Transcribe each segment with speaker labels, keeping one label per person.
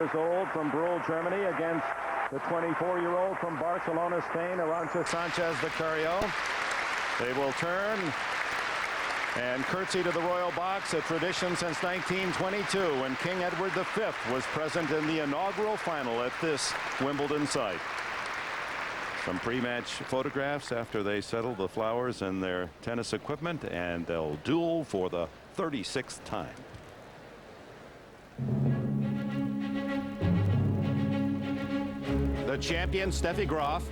Speaker 1: Years old from Brühl, Germany, against the 24-year-old from Barcelona, Spain, Arantxa Sanchez Vicario. They will turn and curtsy to the royal box, a tradition since 1922 when King Edward V was present in the inaugural final at this Wimbledon site. Some pre-match photographs after they settle the flowers and their tennis equipment, and they'll duel for the 36th time. The champion, Steffi Graf.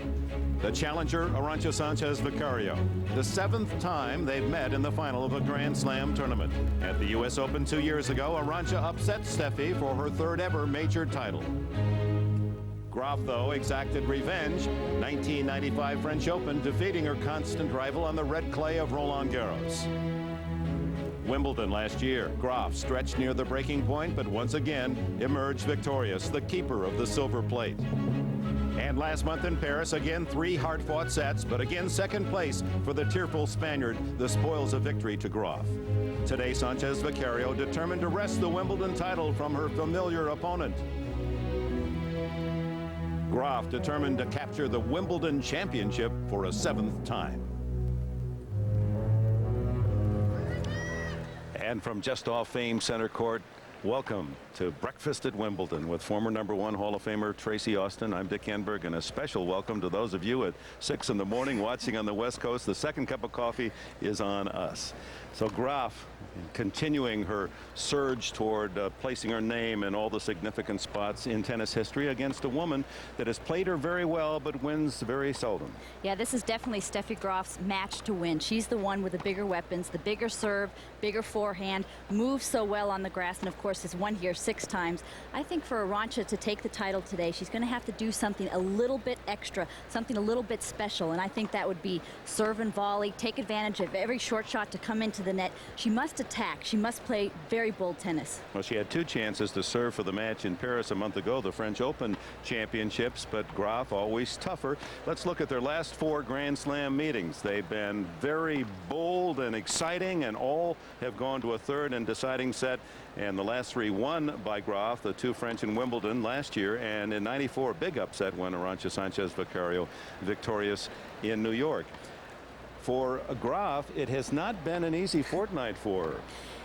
Speaker 1: The challenger, Arantxa Sanchez Vicario. The 7th time they've met in the final of a Grand Slam tournament. At the U.S. Open 2 years ago, Arantxa upset Steffi for her 3rd ever major title. Graf, though, exacted revenge. 1995 French Open, defeating her constant rival on the red clay of Roland Garros. Wimbledon last year, Graf stretched near the breaking point, but once again emerged victorious, the keeper of the silver plate. And last month in Paris, again 3 hard-fought sets, but again second place for the tearful Spaniard, the spoils of victory to Graf. Today, Sanchez Vicario determined to wrest the Wimbledon title from her familiar opponent. Graf determined to capture the Wimbledon championship for a 7th time. And from just off Fame Center Court, welcome to Breakfast at Wimbledon with former #1 Hall of Famer Tracy Austin. I'm Dick Enberg, and a special welcome to those of you at 6 in the morning watching on the West Coast. The second cup of coffee is on us. So Graf continuing her surge toward placing her name in all the significant spots in tennis history against a woman that has played her very well but wins very seldom.
Speaker 2: Yeah, this is definitely Steffi Graf's match to win. She's the one with the bigger weapons, the bigger serve, bigger forehand, moves so well on the grass, and of course has won here 6 times. I think for Arantxa to take the title today, she's going to have to do something a little bit extra, something a little bit special, and I think that would be serve and volley, take advantage of every short shot to come into the net. She must attack. She must play very bold tennis.
Speaker 1: Well, she had 2 chances to serve for the match in Paris a month ago, the French Open championships, but Graf always tougher. Let's look at their last 4 Grand Slam meetings. They've been very bold and exciting, and all have gone to a 3rd and deciding set, and the last 3 won by Graf, the 2 French in Wimbledon last year, and in '94 big upset when Arantxa Sanchez Vicario victorious in New York. For Graf, it has not been an easy fortnight for her.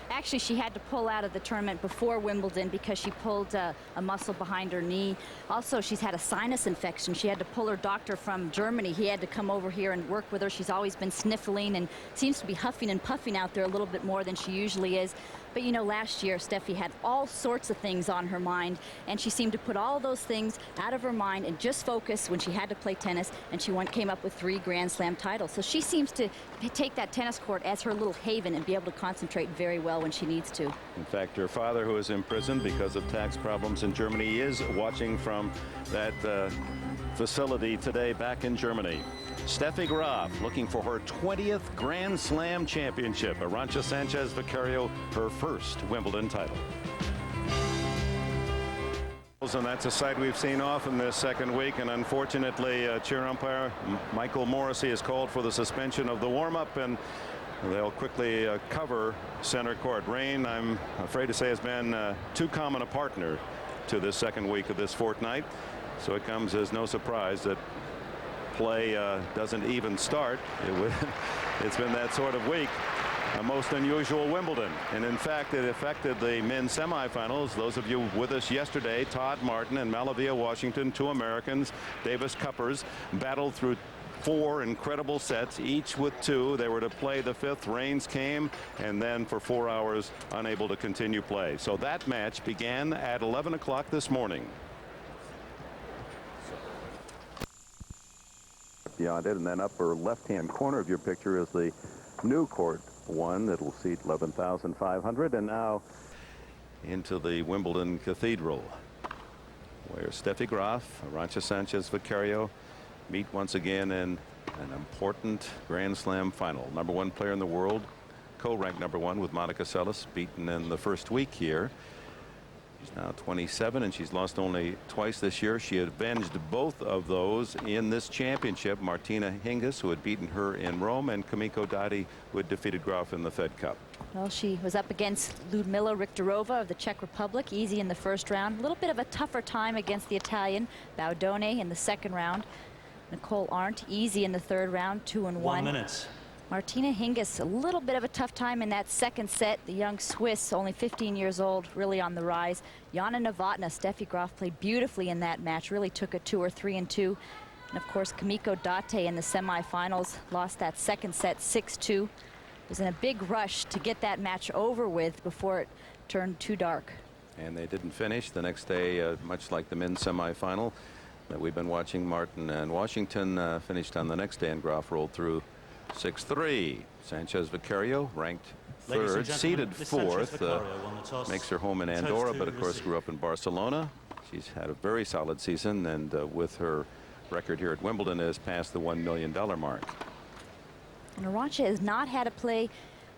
Speaker 2: Actually, she had to pull out of the tournament before Wimbledon because she pulled a muscle behind her knee. Also, she's had a sinus infection. She had to pull her doctor from Germany. He had to come over here and work with her. She's always been sniffling and seems to be huffing and puffing out there a little bit more than she usually is. But, you know, last year, Steffi had all sorts of things on her mind, and she seemed to put all those things out of her mind and just focus when she had to play tennis, and she came up with 3 Grand Slam titles. So she seems to take that tennis court as her little haven and be able to concentrate very well when she needs to.
Speaker 1: In fact, her father, who is imprisoned because of tax problems in Germany, is watching from that facility today back in Germany. Steffi Graf looking for her 20th Grand Slam championship. Arantxa Sanchez Vicario, her 1st Wimbledon title. And that's a sight we've seen often this second week, and unfortunately chair umpire Michael Morrissey has called for the suspension of the warm-up, and they'll quickly cover center court. Rain, I'm afraid to say, has been too common a partner to this second week of this fortnight, so it comes as no surprise that play doesn't even start. It's been that sort of week. A most unusual Wimbledon, and in fact it affected the men's semifinals. Those of you with us yesterday, Todd Martin and Malavia Washington, 2 Americans, Davis Cuppers, battled through 4 incredible sets, each with 2. They were to play the 5th. Rains came, and then for 4 hours unable to continue play. So that match began at 11 o'clock this morning. Beyond it, and then upper left-hand corner of your picture is the new court 1 that'll seat 11,500, and now into the Wimbledon Cathedral, where Steffi Graf, Arantxa Sanchez Vicario meet once again in an important Grand Slam final. #1 player in the world, co-ranked #1 with Monica Seles, beaten in the first week here. She's now 27, and she's lost only twice this year. She avenged both of those in this championship. Martina Hingis, who had beaten her in Rome, and Kamiko Dadi, who had defeated Graf in the Fed Cup.
Speaker 2: Well, she was up against Ludmila Riktorova of the Czech Republic, easy in the first round. A little bit of a tougher time against the Italian Baudone in the second round. Nicole Arndt, easy in the third round, 2-1.
Speaker 3: 1 minute.
Speaker 2: Martina Hingis, a little bit of a tough time in that second set. The young Swiss, only 15 years old, really on the rise. Jana Novotná, Steffi Graf played beautifully in that match, really took it to her 3-2. And of course, Kimiko Date in the semifinals lost that second set 6-2. Was in a big rush to get that match over with before it turned too dark.
Speaker 1: And they didn't finish the next day, much like the men's semifinal that we've been watching. Martin and Washington finished on the next day, and Graf rolled through 6-3. Sanchez Vicario ranked third, seeded fourth, makes her home in Andorra, but of course grew up in Barcelona. She's had a very solid season, and with her record here at Wimbledon has passed the $1 million mark.
Speaker 2: And Arantxa has not had to play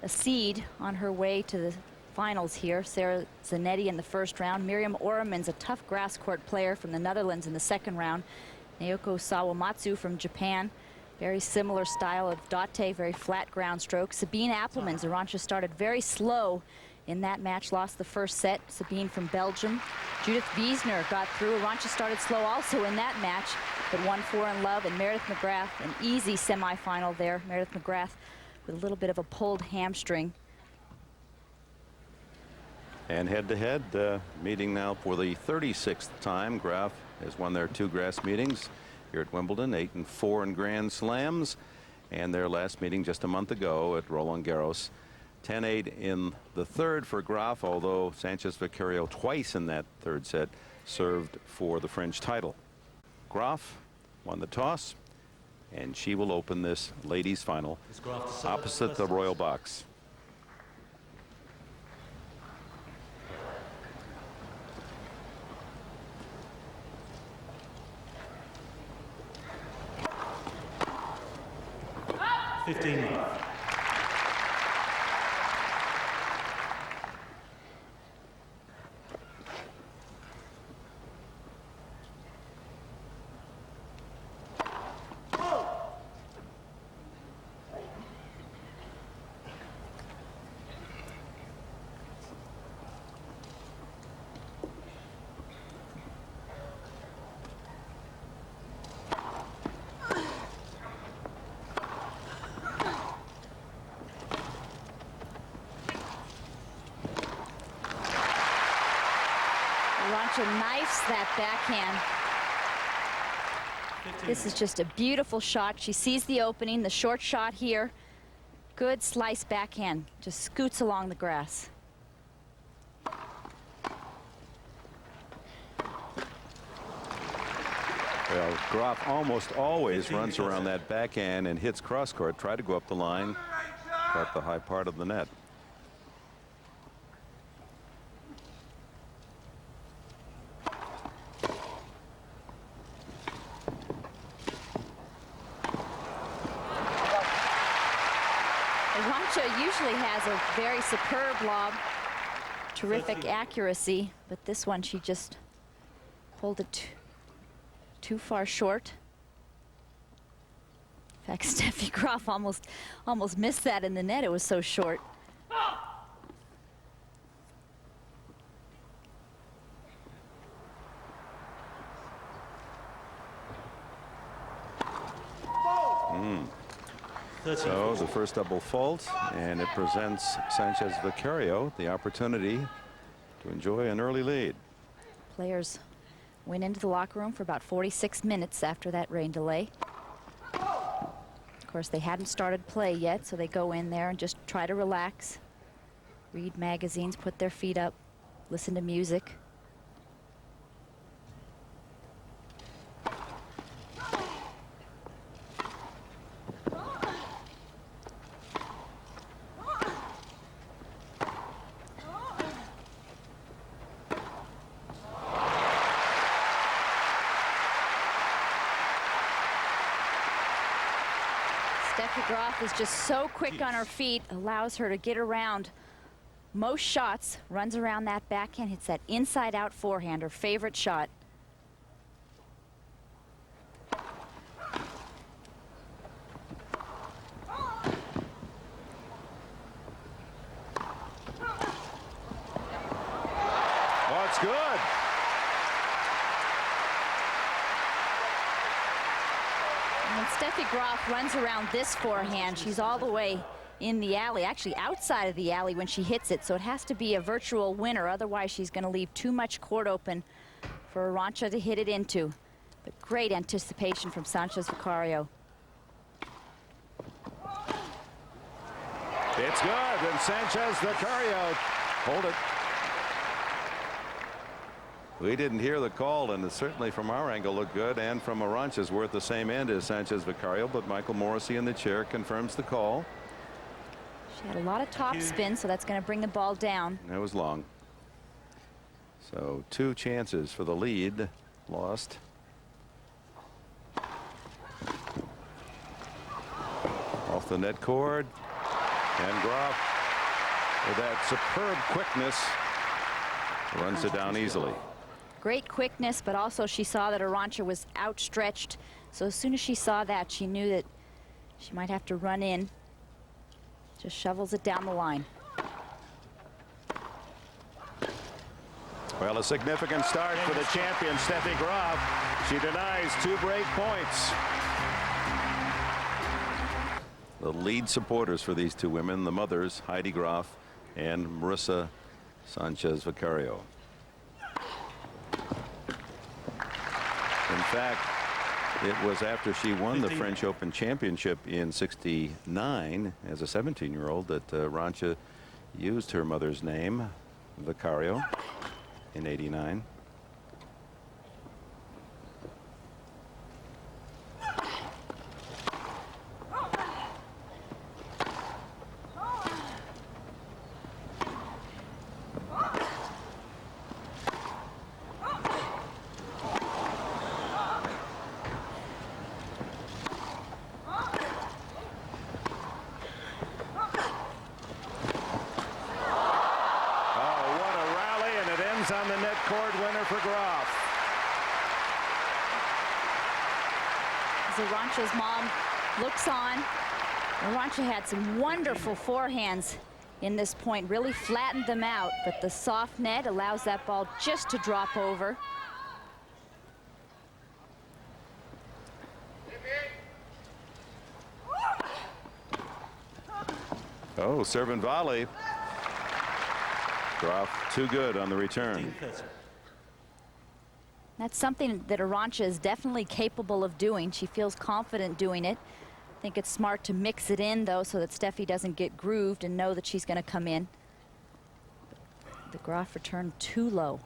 Speaker 2: a seed on her way to the finals here. Sarah Zanetti in the first round. Miriam Oreman's a tough grass court player from the Netherlands in the second round. Naoko Sawamatsu from Japan. Very similar style of Date, very flat ground stroke. Sabine Appelmans, Arantxa started very slow in that match, lost the first set. Sabine from Belgium. Judith Wiesner got through. Arantxa started slow also in that match, but won 4 in love. And Meredith McGrath, an easy semifinal there. Meredith McGrath with a little bit of a pulled hamstring.
Speaker 1: And head-to-head meeting now for the 36th time. Graf has won their 2 grass meetings here at Wimbledon, 8-4 in Grand Slams, and their last meeting just a month ago at Roland Garros. 10-8 in the third for Graf, although Sanchez Vicario twice in that third set served for the French title. Graf won the toss, and she will open this ladies final opposite the royal box.
Speaker 2: Arantxa knifes that backhand. This is just a beautiful shot. She sees the opening, the short shot here. Good slice backhand, just scoots along the grass.
Speaker 1: Well, Graf almost always runs around that backhand and hits cross court. Tried to go up the line, caught the high part of the net.
Speaker 2: Arantxa usually has a very superb lob, terrific accuracy, but this one she just pulled it too far short. In fact, Steffi Graf almost missed that in the net. It was so short.
Speaker 1: So the first double fault, and it presents Sanchez Vicario the opportunity to enjoy an early lead.
Speaker 2: Players went into the locker room for about 46 minutes after that rain delay. Of course, they hadn't started play yet, so they go in there and just try to relax, read magazines, put their feet up, listen to music. Steffi Graf is just so quick on her feet, allows her to get around most shots, runs around that backhand, hits that inside-out forehand, her favorite shot. When Steffi Graf runs around this forehand, she's all the way in the alley, actually outside of the alley when she hits it. So it has to be a virtual winner. Otherwise, she's going to leave too much court open for Arantxa to hit it into. But great anticipation from Sanchez Vicario.
Speaker 1: It's good, and Sanchez Vicario hold it. We didn't hear the call, and it certainly from our angle looked good, and from Arantxa's we're at the same end as Sanchez Vicario, but Michael Morrissey in the chair confirms the call.
Speaker 2: She had a lot of top spin, so that's going to bring the ball down.
Speaker 1: That was long. So 2 chances for the lead lost. Off the net cord, and Graf with that superb quickness runs it down easily.
Speaker 2: Great quickness, but also she saw that Arantxa was outstretched. So as soon as she saw that, she knew that she might have to run in. Just shovels it down the line.
Speaker 1: Well, a significant start for the champion, Steffi Graf. She denies 2 break points. The lead supporters for these 2 women, the mothers, Heidi Graf and Marissa Sanchez Vicario. In fact, it was after she won the French Open Championship in '69 as a 17-year-old that Arantxa used her mother's name, Vicario, in '89. On the net cord winner for Graf.
Speaker 2: As Arantxa's mom looks on, Arantxa had some wonderful forehands in this point, really flattened them out, but the soft net allows that ball just to drop over.
Speaker 1: Oh, serve and volley. Graf too good on the return.
Speaker 2: That's something that Arantxa is definitely capable of doing. She feels confident doing it. I think it's smart to mix it in, though, so that Steffi doesn't get grooved and know that she's going to come in. The Graf return too low.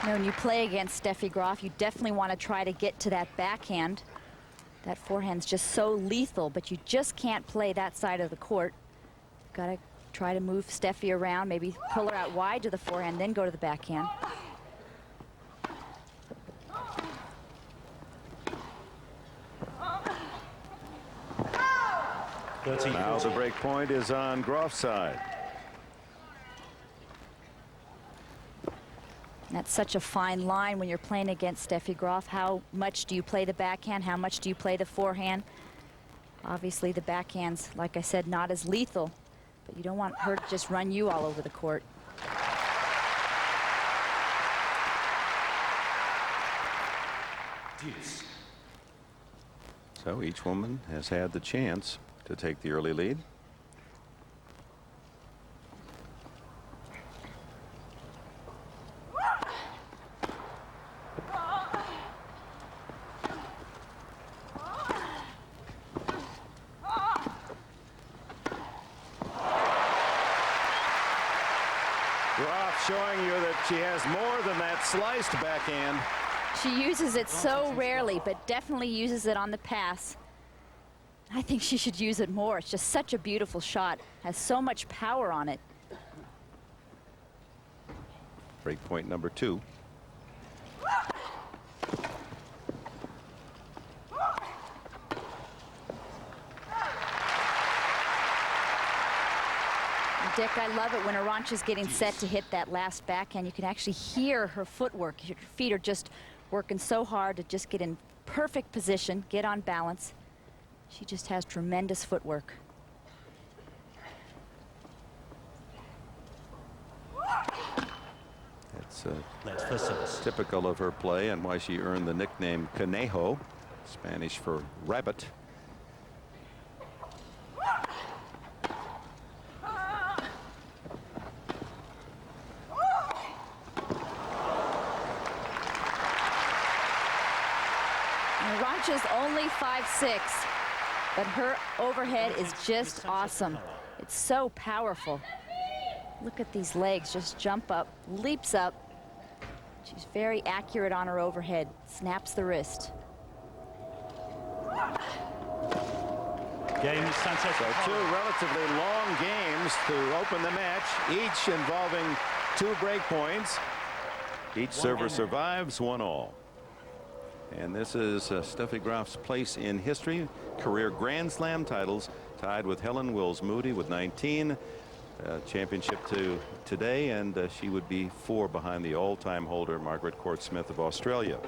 Speaker 2: Now, when you play against Steffi Graf, you definitely want to try to get to that backhand. That forehand's just so lethal, but you just can't play that side of the court. You've got to try to move Steffi around, maybe pull her out wide to the forehand, then go to the backhand.
Speaker 1: Now the break point is on Graf's side.
Speaker 2: That's such a fine line when you're playing against Steffi Graf. How much do you play the backhand? How much do you play the forehand? Obviously, the backhand's, like I said, not as lethal, but you don't want her to just run you all over the court.
Speaker 1: So each woman has had the chance to take the early lead. Graf showing you that she has more than that sliced backhand.
Speaker 2: She uses it so rarely, but definitely uses it on the pass. I think she should use it more. It's just such a beautiful shot. Has so much power on it.
Speaker 1: Break point number 2.
Speaker 2: Dick, I love it when Arantxa's getting set to hit that last backhand. You can actually hear her footwork. Her feet are just working so hard to just get in perfect position, get on balance. She just has tremendous footwork.
Speaker 1: It's typical of her play and why she earned the nickname Conejo, Spanish for rabbit.
Speaker 2: Arantxa's only 5'6", but her overhead is just awesome. It's so powerful. Look at these legs, just jump up, leaps up. She's very accurate on her overhead, snaps the wrist.
Speaker 3: Game Sanchez.
Speaker 1: So two relatively long games to open the match, each involving 2 break points. Each server survives 1-all. And this is Steffi Graf's place in history. Career Grand Slam titles, tied with Helen Wills Moody with 19. Championship today, and she would be 4 behind the all-time holder Margaret Court Smith of Australia.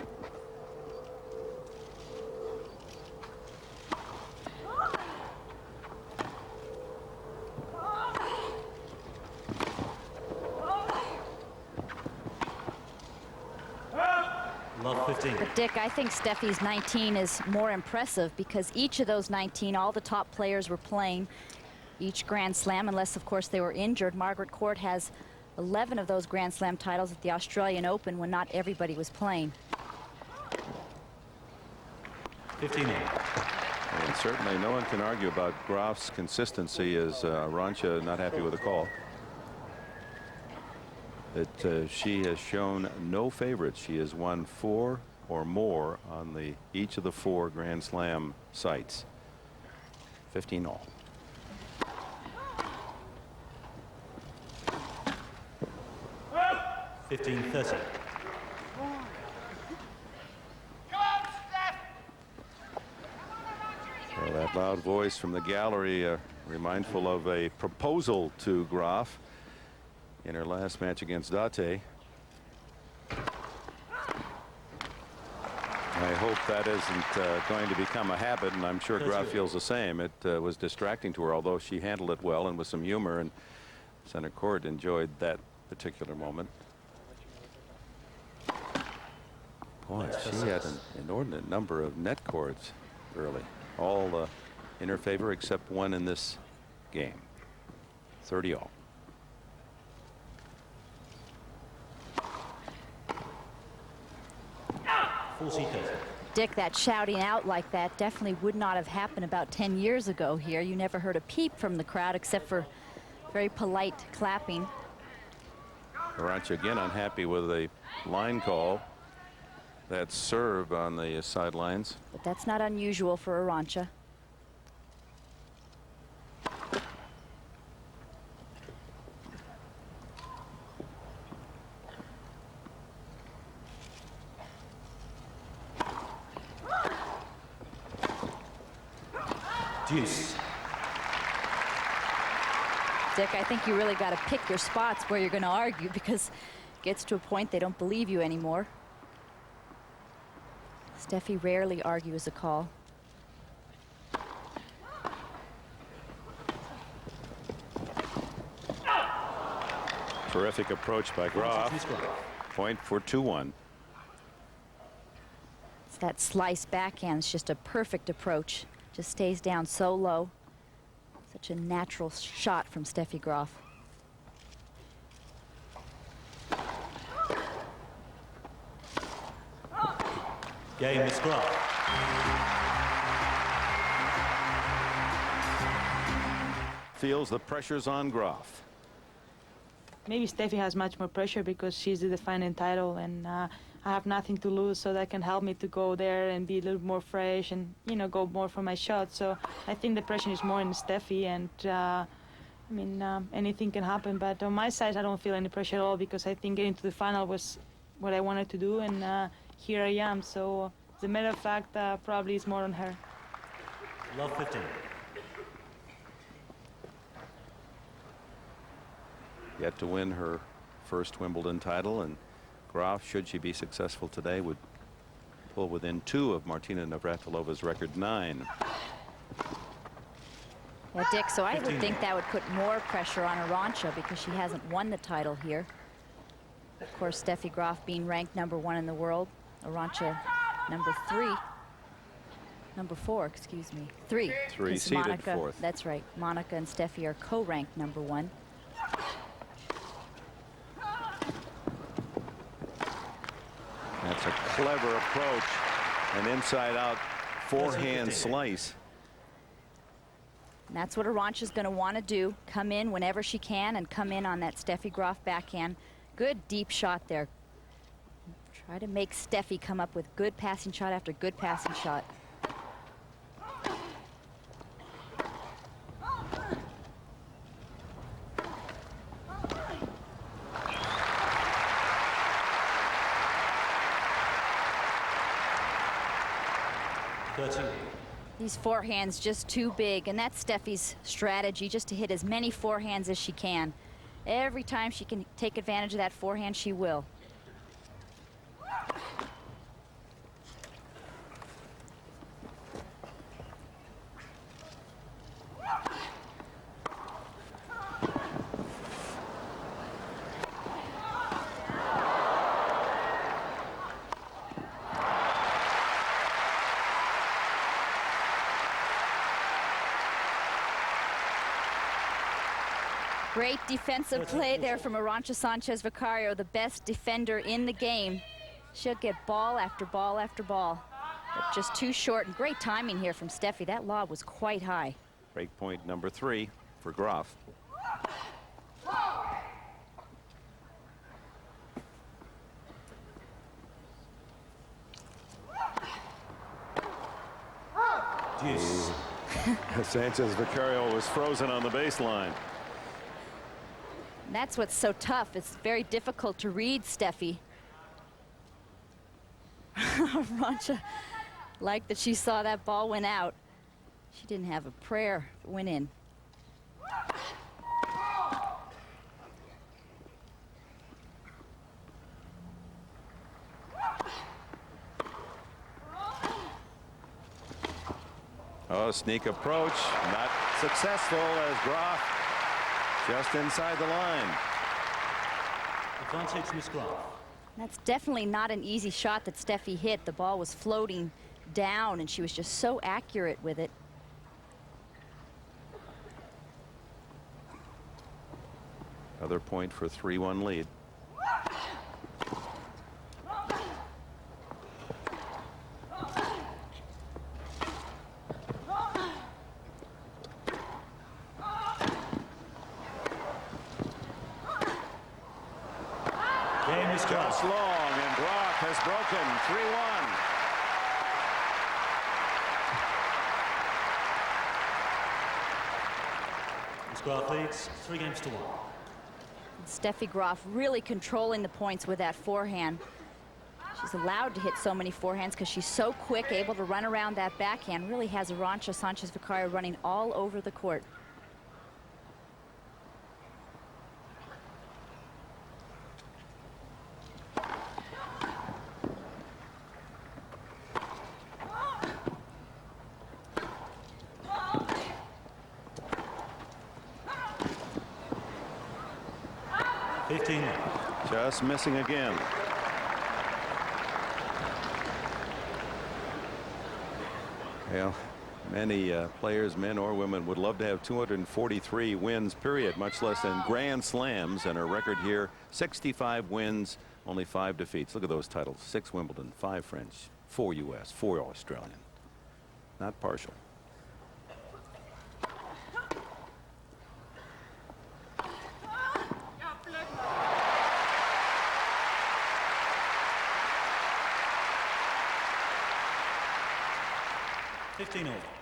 Speaker 3: Love 15.
Speaker 2: But Dick, I think Steffi's 19 is more impressive because each of those 19, all the top players were playing each Grand Slam, unless of course they were injured. Margaret Court has 11 of those Grand Slam titles at the Australian Open when not everybody was playing.
Speaker 3: 15.
Speaker 1: And certainly no one can argue about Graf's consistency, as Arantxa not happy with the call. That she has shown no favorites. She has won 4 or more on each of the 4 Grand Slam sites. 15-all.
Speaker 3: Well,
Speaker 1: that loud voice from the gallery remindful of a proposal to Graf in her last match against Date. I hope that isn't going to become a habit, and I'm sure Graf feels the same. It was distracting to her, although she handled it well and with some humor, and center court enjoyed that particular moment. Boy, she had an inordinate number of net cords early, all in her favor except one in this game. 30-all.
Speaker 2: Dick, that shouting out like that definitely would not have happened about 10 years ago here. You never heard a peep from the crowd except for very polite clapping.
Speaker 1: Arantxa again unhappy with a line call. That serve on the sidelines.
Speaker 2: But that's not unusual for Arantxa.
Speaker 3: Deuce.
Speaker 2: Dick, I think you really got to pick your spots where you're going to argue, because it gets to a point they don't believe you anymore. Steffi rarely argues a call.
Speaker 1: Terrific approach by Graf. Point for 2-1.
Speaker 2: It's that slice backhand. It's just a perfect approach. Just stays down so low. Such a natural shot from Steffi Graf.
Speaker 3: Game is Graf.
Speaker 1: Feels the pressure's on Graf.
Speaker 4: Maybe Steffi has much more pressure because she's the defending title, and I have nothing to lose, so that can help me to go there and be a little more fresh and, you know, go more for my shot. So I think the pressure is more in Steffi, and I mean, anything can happen. But on my side, I don't feel any pressure at all, because I think getting to the final was what I wanted to do, and here I am. So as a matter of fact, probably it's more on her.
Speaker 3: Love 15.
Speaker 1: Yet to win her first Wimbledon title, and Graf, should she be successful today, would pull within 2 of Martina Navratilova's record 9.
Speaker 2: Yeah, Dick, so I would
Speaker 3: 15.
Speaker 2: think that would put more pressure on Arantxa because she hasn't won the title here. Of course, Steffi Graf being ranked #1 in the world. Arantxa number 4, excuse me. 3.
Speaker 1: 3
Speaker 2: 'cause
Speaker 1: seeded
Speaker 2: Monica,
Speaker 1: 4th.
Speaker 2: That's right. Monica and Steffi are co-ranked #1.
Speaker 1: That's a clever approach. An inside-out forehand
Speaker 3: 15.
Speaker 1: slice.
Speaker 2: And that's what Arantxa's going to want to do. Come in whenever she can and come in on that Steffi Graf backhand. Good deep shot there. Try to make Steffi come up with good passing shot after good passing shot. These forehands just too big, and that's Steffi's strategy, just to hit as many forehands as she can. Every time she can take advantage of that forehand, she will. Great defensive play there from Arantxa Sanchez Vicario, the best defender in the game. She'll get ball after ball after ball, but just too short. And great timing here from Steffi. That lob was quite high.
Speaker 1: Break point number 3 for Graf.
Speaker 3: Deuce.
Speaker 1: Sanchez Vicario was frozen on the baseline.
Speaker 2: And that's what's so tough. It's very difficult to read Steffi. Arantxa, like that she saw that ball went out. She didn't have a prayer if it went in.
Speaker 1: Oh, sneak approach, not successful as Graf just inside the line.
Speaker 3: Advantage, Miss Graf.
Speaker 2: That's definitely not an easy shot that Steffi hit. The ball was floating down, and she was just so accurate with it.
Speaker 1: Another point for 3-1 lead.
Speaker 3: Game is
Speaker 1: Just
Speaker 3: Graf.
Speaker 1: long, and Graf has broken 3-1.
Speaker 3: Miss Graf leads 3 games to 1.
Speaker 2: Steffi Graf really controlling the points with that forehand. She's allowed to hit so many forehands because she's so quick, able to run around that backhand. Really has Arantxa Sanchez Vicario running all over the court.
Speaker 1: Just missing again. Well, many players, men or women, would love to have 243 wins, period, much less in Grand Slams. And her record here, 65 wins, only 5 defeats. Look at those titles: 6 Wimbledon, 5 French, 4 U.S., 4 Australian. Not partial.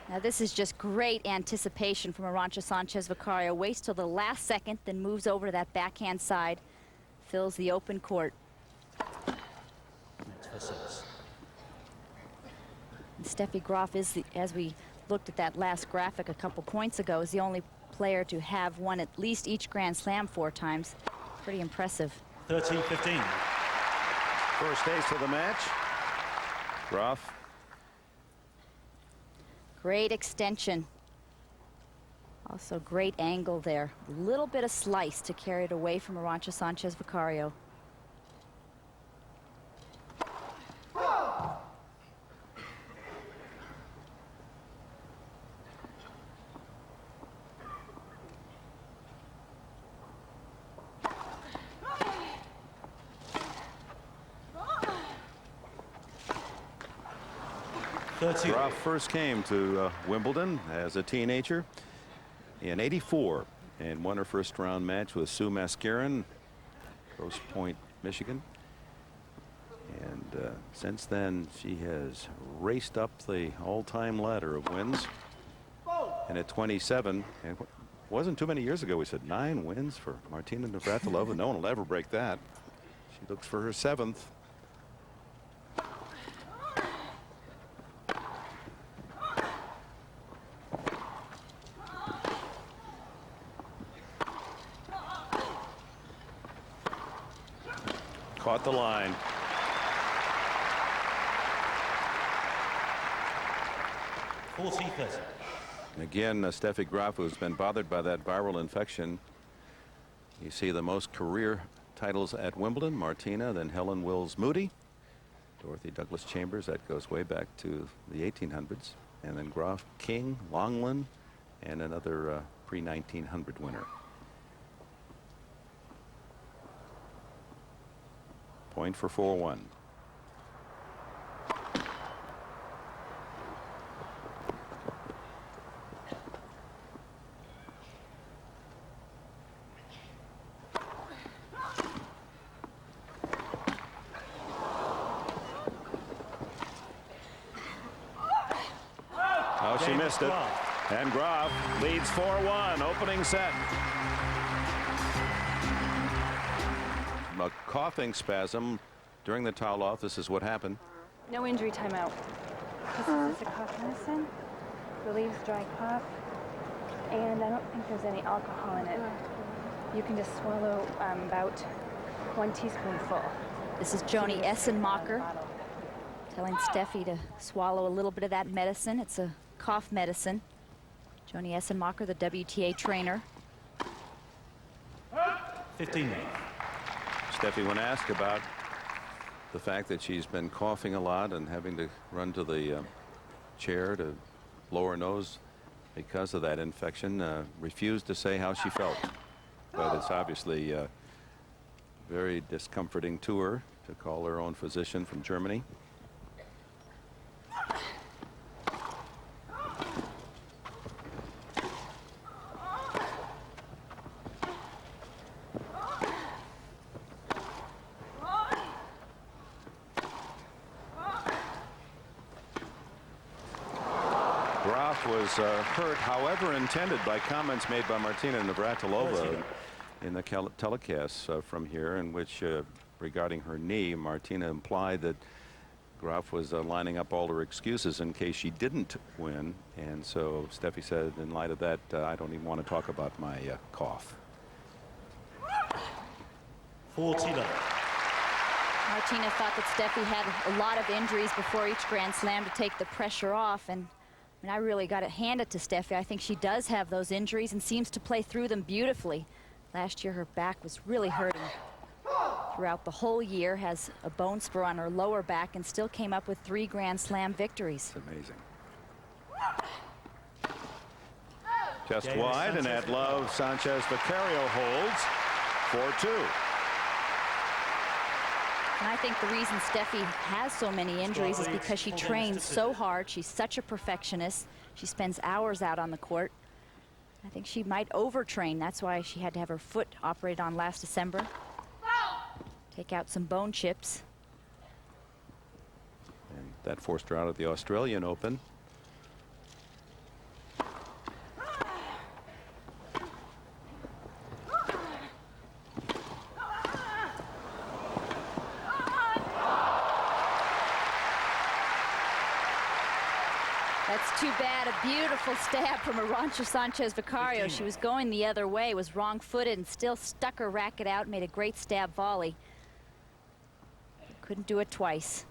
Speaker 2: Now this is just great anticipation from Arantxa Sanchez Vicario. Waits till the last second, then moves over to that backhand side, fills the open court. And Steffi Graf is, as we looked at that last graphic a couple points ago, is the only player to have won at least each Grand Slam 4 times. Pretty impressive.
Speaker 3: 13-15.
Speaker 1: First ace of the match. Graf.
Speaker 2: Great extension. Also great angle there. A little bit of slice to carry it away from Arantxa Sanchez Vicario.
Speaker 1: Graf first came to Wimbledon as a teenager in '84 and won her first round match with Sue Mascarin, Grosse Pointe, Michigan. And since then she has raced up the all-time ladder of wins. And at 27, and it wasn't too many years ago, we said 9 wins for Martina Navratilova. No one will ever break that. She looks for her 7th. Caught the line. Again, Steffi Graf, who's been bothered by that viral infection. You see the most career titles at Wimbledon, Martina, then Helen Wills Moody, Dorothy Douglas Chambers, that goes way back to the 1800s, and then Graf, King, Longland, and another pre-1900 winner. Point for 4-1. Oh, she missed it. And Graf leads 4-1, opening set. A coughing spasm during the towel off. This is what happened.
Speaker 5: No injury timeout. This is a cough medicine. Relieves dry cough. And I don't think there's any alcohol in it. You can just swallow about 1 teaspoonful.
Speaker 2: This is Joni Essenmacher telling Steffi to swallow a little bit of that medicine. It's a cough medicine. Joni Essenmacher, the WTA trainer.
Speaker 3: 15 minutes.
Speaker 1: Steffi, when asked about the fact that she's been coughing a lot and having to run to the chair to blow her nose because of that infection, refused to say how she felt. But it's obviously very discomforting to her to call her own physician from Germany. Was hurt, however intended, by comments made by Martina Navratilova in the telecast from here, in which regarding her knee, Martina implied that Graf was lining up all her excuses in case she didn't win, and so Steffi said, in light of that, I don't even want to talk about my cough.
Speaker 3: 40 love.
Speaker 2: Martina thought that Steffi had a lot of injuries before each Grand Slam to take the pressure off, and I really got to hand it to Steffi. I think she does have those injuries and seems to play through them beautifully. Last year her back was really hurting throughout the whole year, has a bone spur on her lower back, and still came up with 3 Grand Slam victories.
Speaker 1: It's amazing. Just wide, and at love, Sanchez Vicario holds 4-2.
Speaker 2: And I think the reason Steffi has so many injuries is because she trains so hard. She's such a perfectionist. She spends hours out on the court. I think she might overtrain. That's why she had to have her foot operated on last December. Take out some bone chips.
Speaker 1: And that forced her out of the Australian Open.
Speaker 2: That's too bad. A beautiful stab from Arantxa Sanchez Vicario. She was going the other way, was wrong-footed, and still stuck her racket out, made a great stab volley. Couldn't do it twice.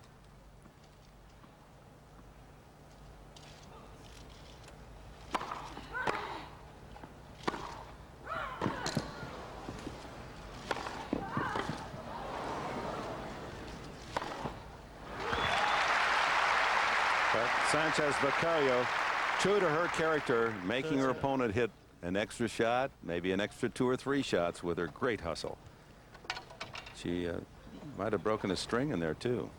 Speaker 1: But Sanchez Vicario, true to her character, making her opponent hit an extra shot, maybe an extra 2 or 3 shots with her great hustle. She might have broken a string in there too.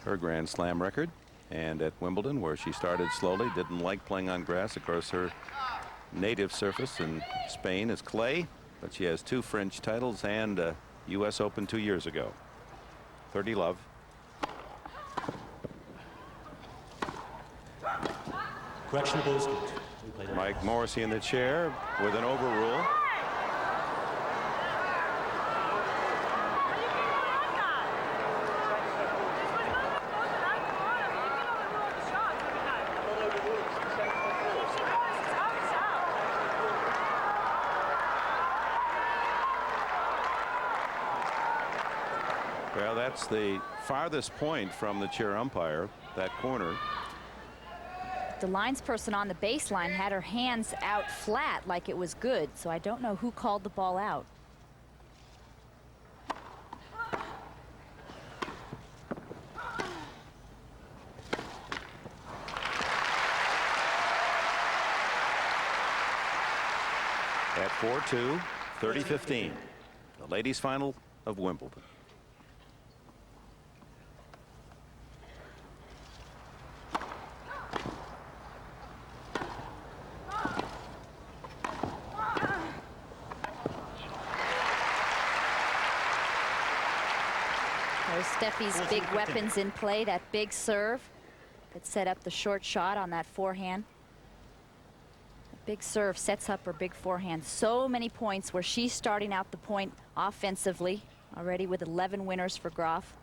Speaker 1: Her Grand Slam record, and at Wimbledon, where she started slowly, didn't like playing on grass. Of course, her native surface in Spain is clay, but she has 2 French titles and a U.S. Open 2 years ago. 30 love.
Speaker 3: Correction, the ball is good. Replay.
Speaker 1: Mike Morrissey in the chair with an overrule. Well, that's the farthest point from the chair umpire, that corner.
Speaker 2: The linesperson on the baseline had her hands out flat like it was good, so I don't know who called the ball out.
Speaker 1: At 4-2, 30-15, the ladies' final of Wimbledon.
Speaker 2: There's Steffi's big weapons in play, that big serve that set up the short shot on that forehand. The big serve sets up her big forehand. So many points where she's starting out the point offensively, already with 11 winners for Graf,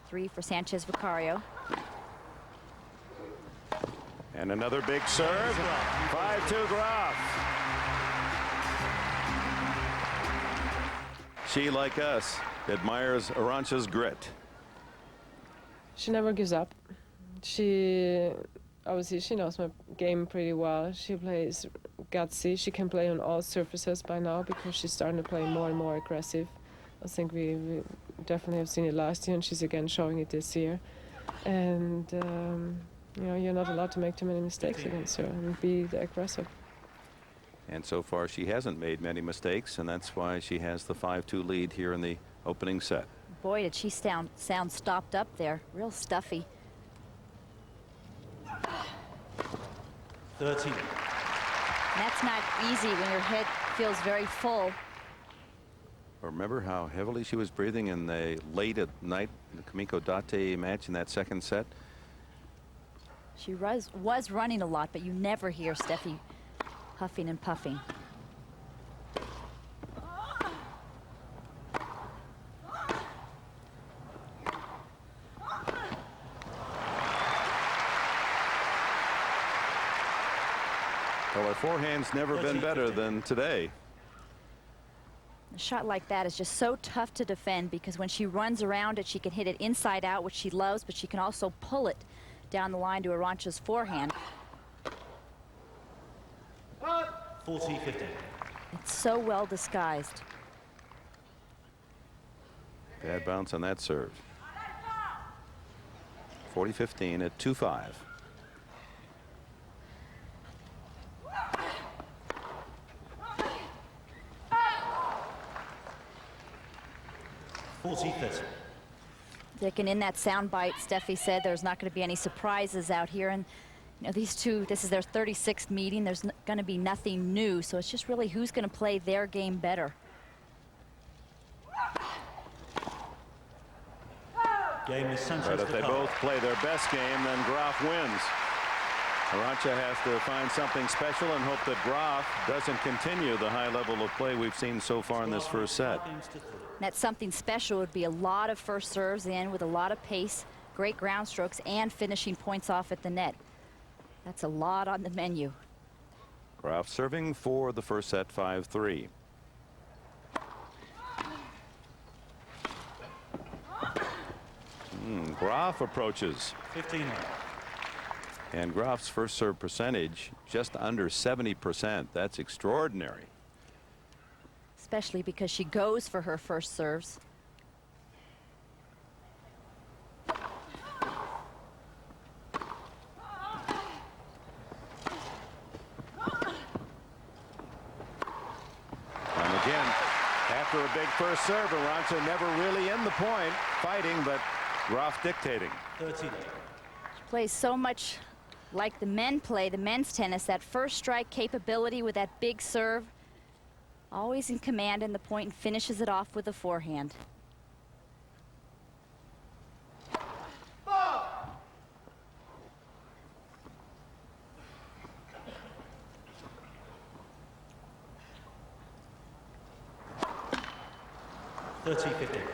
Speaker 2: 3 for Sanchez Vicario.
Speaker 1: And another big serve. 5-2 Graf. She, like us, admires Arantxa's grit.
Speaker 6: She never gives up. She obviously she knows my game pretty well. She plays gutsy. She can play on all surfaces by now because she's starting to play more and more aggressive. I think we definitely have seen it last year, and she's again showing it this year. And you know, you're not allowed to make too many mistakes against her and be the aggressive.
Speaker 1: And so far she hasn't made many mistakes, and that's why she has the 5-2 lead here in the opening set.
Speaker 2: Boy, did she sound stopped up there. Real stuffy.
Speaker 3: 13.
Speaker 2: And that's not easy when your head feels very full.
Speaker 1: Remember how heavily she was breathing in the late at night in the Kamiko Date match in that second set?
Speaker 2: She was running a lot, but you never hear Steffi huffing and puffing.
Speaker 1: Well, her forehand's never been better than today.
Speaker 2: A shot like that is just so tough to defend because when she runs around it, she can hit it inside out, which she loves, but she can also pull it down the line to Arantxa's forehand.
Speaker 3: 40-15.
Speaker 2: It's so well disguised.
Speaker 1: Bad bounce on that serve. 40-15 at 2-5.
Speaker 2: Dick, and in that soundbite, Steffi said there's not going to be any surprises out here. And you know, these two, this is their 36th meeting. There's going to be nothing new. So it's just really who's going to play their game better.
Speaker 3: Game is Sanchez.
Speaker 1: But if they both play their best game, then Graf wins. Arantxa has to find something special and hope that Graf doesn't continue the high level of play we've seen so far in this first set.
Speaker 2: That something special would be a lot of first serves in with a lot of pace, great ground strokes, and finishing points off at the net. That's a lot on the menu.
Speaker 1: Graf serving for the first set, 5-3. Graf approaches.
Speaker 3: 15.
Speaker 1: And Graf's first serve percentage just under 70%. That's extraordinary.
Speaker 2: Especially because she goes for her first serves.
Speaker 1: first serve. Arantxa never really in the point, fighting, but Graf dictating.
Speaker 3: 13.
Speaker 2: She plays so much like the men play, the men's tennis, that first strike capability with that big serve. Always in command in the point and finishes it off with a forehand.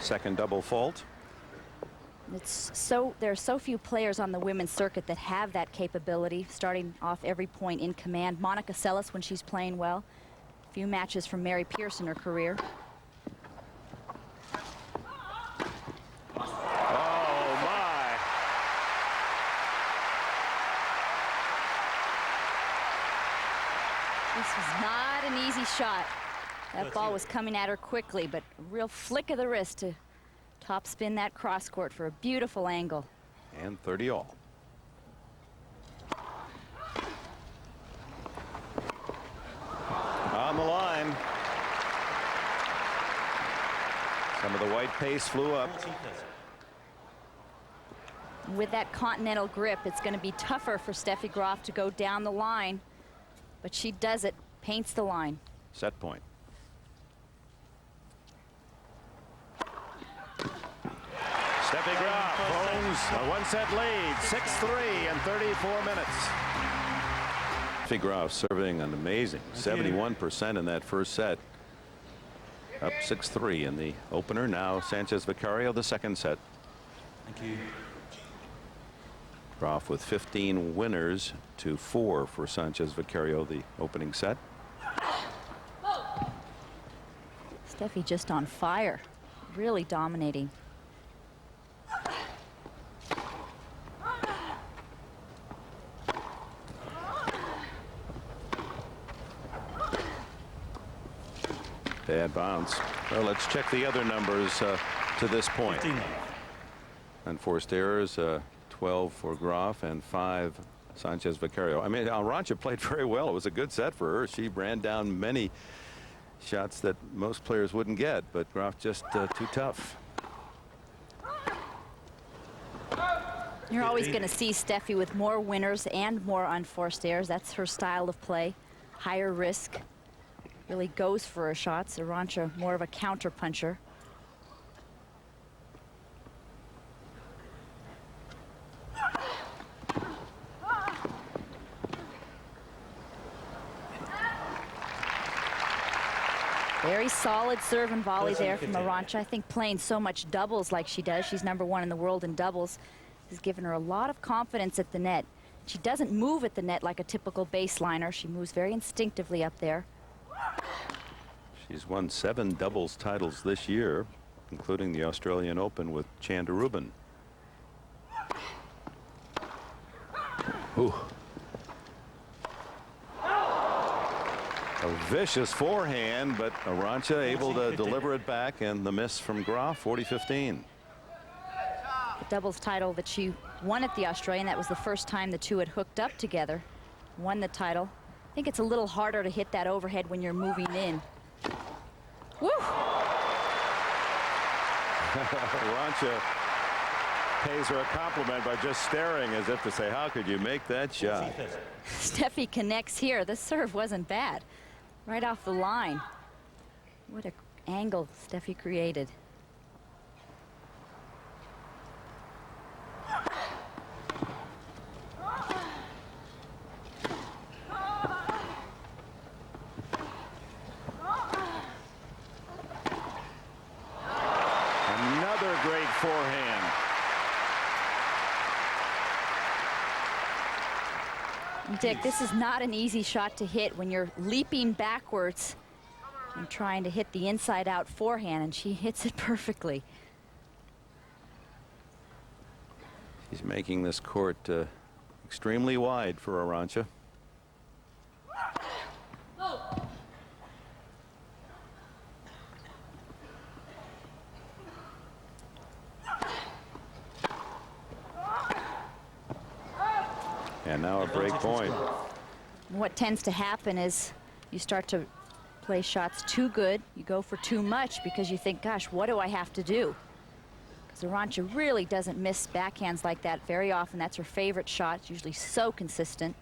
Speaker 1: Second double fault.
Speaker 2: There are so few players on the women's circuit that have that capability, starting off every point in command. Monica Seles when she's playing well. A few matches from Mary Pierce in her career.
Speaker 1: Oh my!
Speaker 2: This was not an easy shot. That ball was coming at her quickly, but a real flick of the wrist to top spin that cross court for a beautiful angle.
Speaker 1: And 30 all. On the line. Some of the white pace flew up.
Speaker 2: With that continental grip, it's going to be tougher for Steffi Graf to go down the line, but she does it, paints the line.
Speaker 1: Set point. Steffi Graf owns a one-set lead, 6-3 in 34 minutes. Steffi Graf serving an amazing 71% in that first set. Up 6-3 in the opener. Now Sanchez Vicario, the second set.
Speaker 3: Thank you.
Speaker 1: Graf with 15 winners to 4 for Sanchez Vicario, the opening set.
Speaker 2: Steffi just on fire, really dominating.
Speaker 1: Bad bounce. Well, let's check the other numbers to this point.
Speaker 3: 15.
Speaker 1: Unforced errors, 12 for Graf and 5 Sanchez Vicario. I mean, Arantxa played very well. It was a good set for her. She ran down many shots that most players wouldn't get, but Graf just too tough.
Speaker 2: You're always going to see Steffi with more winners and more unforced errors. That's her style of play. Higher risk. Really goes for her shots. Arantxa more of a counter puncher. Very solid serve and volley there from Arantxa. I think playing so much doubles like she does, she's #1 in the world in doubles, has given her a lot of confidence at the net. She doesn't move at the net like a typical baseliner. She moves very instinctively up there.
Speaker 1: She's won 7 doubles titles this year, including the Australian Open with Chanda Rubin. Ooh. A vicious forehand, but Arantxa able to deliver it back, and the miss from Graf, 40-15.
Speaker 2: The doubles title that she won at the Australian, that was the first time the two had hooked up together, won the title. I think it's a little harder to hit that overhead when you're moving in. Woo!
Speaker 1: Arantxa pays her a compliment by just staring as if to say, how could you make that shot?
Speaker 2: Steffi connects here. The serve wasn't bad. Right off the line. What an angle Steffi created.
Speaker 1: Another great forehand.
Speaker 2: Dick, this is not an easy shot to hit when you're leaping backwards and trying to hit the inside out forehand, and she hits it perfectly.
Speaker 1: He's making this court extremely wide for Arantxa. And now a break point.
Speaker 2: What tends to happen is you start to play shots too good. You go for too much because you think, gosh, what do I have to do? Because Arantxa really doesn't miss backhands like that very often. That's her favorite shot. It's usually so consistent.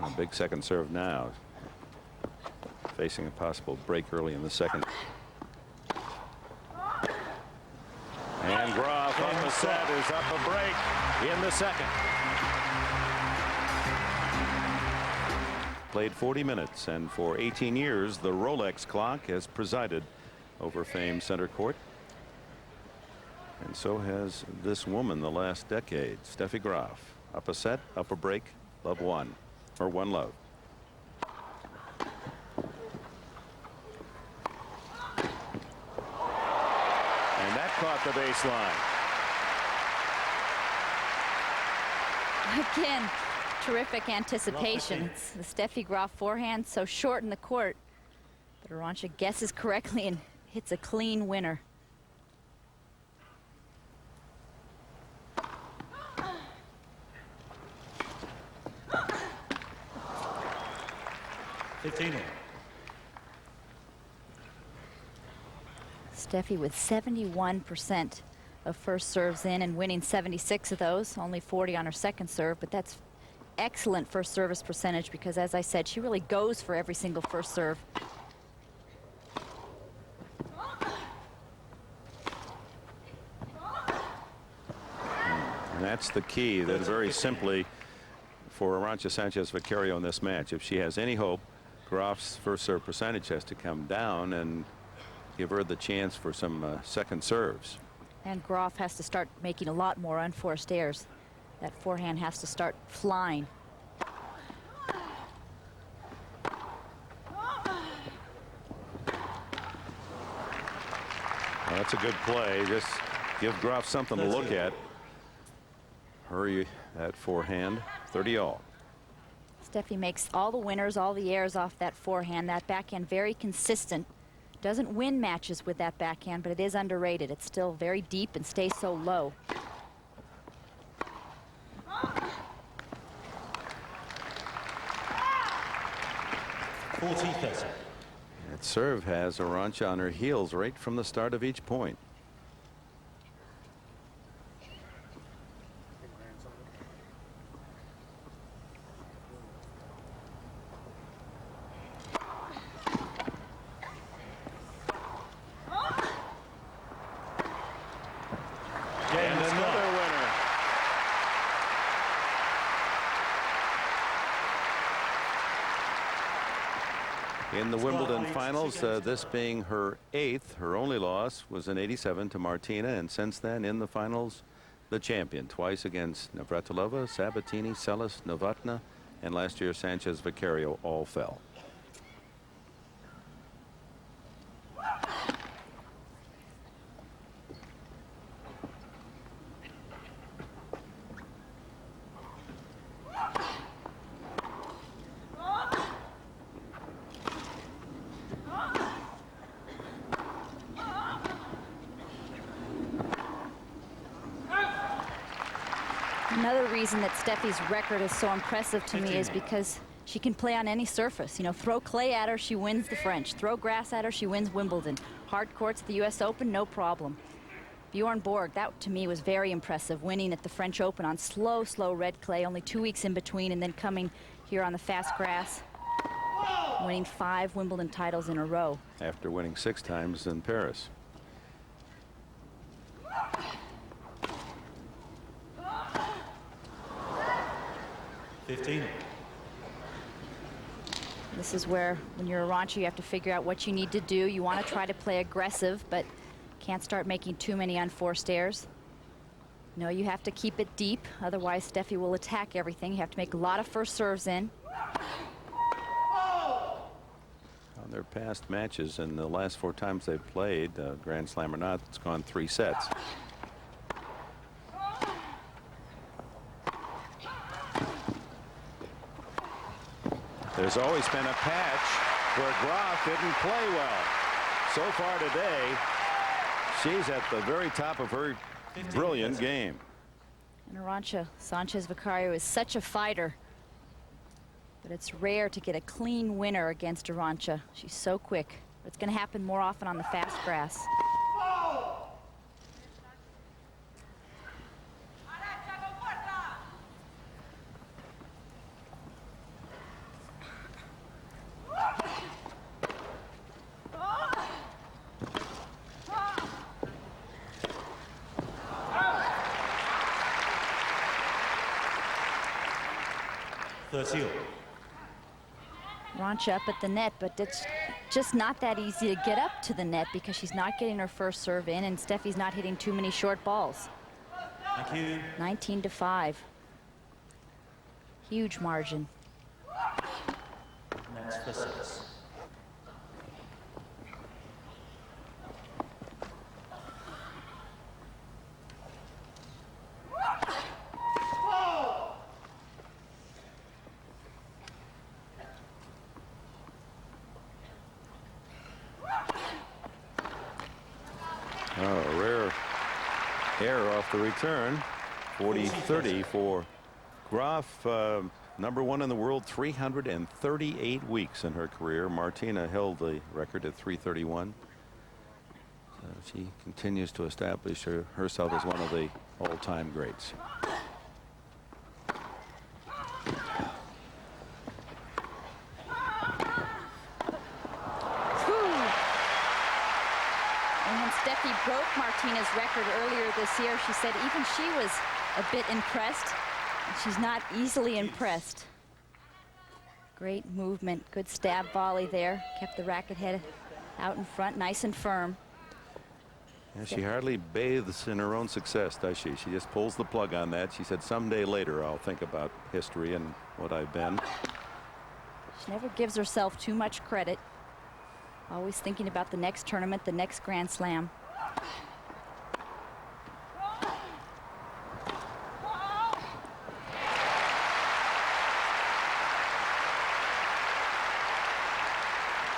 Speaker 1: A big second serve now. Facing a possible break early in the second. And Graf on the set is up a break in the second. Played 40 minutes, and for 18 years, the Rolex clock has presided over famed center court. And so has this woman the last decade, Steffi Graf. Up a set, up a break, love one, or one love. And that caught the baseline.
Speaker 2: Again, terrific anticipation. It's the Steffi Graf forehand, so short in the court. But Arantxa guesses correctly and hits a clean winner. Steffi with 71% of first serves in and winning 76 of those, only 40 on her second serve, but that's excellent first service percentage because, as I said, she really goes for every single first serve.
Speaker 1: And that's the key, that very simply for Arantxa Sanchez Vicario in this match. If she has any hope, Graf's first serve percentage has to come down and give her the chance for some second serves.
Speaker 2: And Graf has to start making a lot more unforced errors. That forehand has to start flying.
Speaker 1: Well, that's a good play. Just give Graf something to look at. Hurry that forehand. 30 all.
Speaker 2: Steffi makes all the winners, all the errors off that forehand. That backhand very consistent. Doesn't win matches with that backhand, but it is underrated. It's still very deep and stays so low.
Speaker 1: That serve has Arantxa on her heels right from the start of each point. And another winner. In the Wimbledon finals, this being her 8th, her only loss was in '87 to Martina, and since then in the finals, the champion twice against Navratilova, Sabatini, Seles, Novotná, and last year Sanchez Vicario all fell.
Speaker 2: Another reason that Steffi's record is so impressive to me is because she can play on any surface. You know, throw clay at her, she wins the French. Throw grass at her, she wins Wimbledon. Hard courts at the US Open, no problem. Bjorn Borg, that to me was very impressive, winning at the French Open on slow red clay, only 2 weeks in between, and then coming here on the fast grass, winning 5 Wimbledon titles in a row.
Speaker 1: After winning 6 times in Paris.
Speaker 2: This is where, when you're Arantxa, you have to figure out what you need to do. You want to try to play aggressive, but can't start making too many unforced errors. No, you have to keep it deep, otherwise Steffi will attack everything. You have to make a lot of first serves in.
Speaker 1: On their past matches, in the last 4 times they've played, Grand Slam or not, it's gone 3 sets. There's always been a patch where Graf didn't play well. So far today, she's at the very top of her brilliant game.
Speaker 2: And Arantxa Sanchez Vicario is such a fighter. But it's rare to get a clean winner against Arantxa. She's so quick. It's going to happen more often on the fast grass. Arantxa up at the net, but it's just not that easy to get up to the net because she's not getting her first serve in, and Steffi's not hitting too many short balls.
Speaker 3: Thank you.
Speaker 2: 19-5. Huge margin.
Speaker 3: Next for 6.
Speaker 1: Oh, rare error off the return. 40-30 for Graf, #1 in the world, 338 weeks in her career. Martina held the record at 331. So she continues to establish herself as one of the all-time greats.
Speaker 2: Steffi broke Martina's record earlier this year. She said even she was a bit impressed. She's not easily impressed. Great movement, good stab volley there. Kept the racket head out in front, nice and firm.
Speaker 1: Yeah, she hardly bathes in her own success, does she? She just pulls the plug on that. She said, someday later I'll think about history and what I've been.
Speaker 2: She never gives herself too much credit. Always thinking about the next tournament, the next Grand Slam.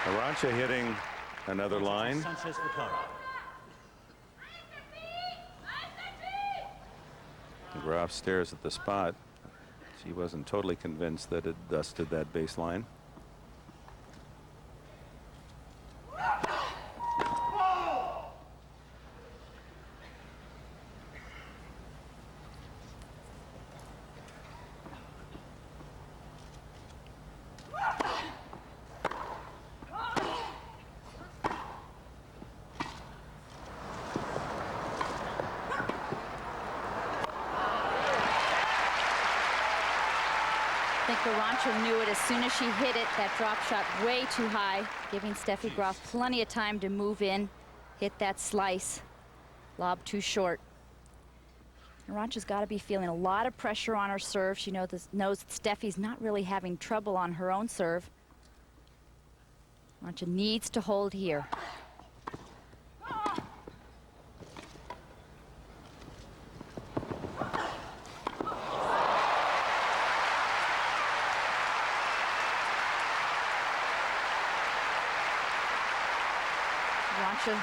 Speaker 1: Arantxa hitting another line.
Speaker 3: Sanchez for
Speaker 1: Graf stares at the spot. She wasn't totally convinced that it dusted that baseline.
Speaker 2: I think Arantxa knew it as soon as she hit it. That drop shot way too high, giving Steffi Graf plenty of time to move in, hit that slice. Lob too short. Arantxa's got to be feeling a lot of pressure on her serve. She knows that Steffi's not really having trouble on her own serve. Arantxa needs to hold here.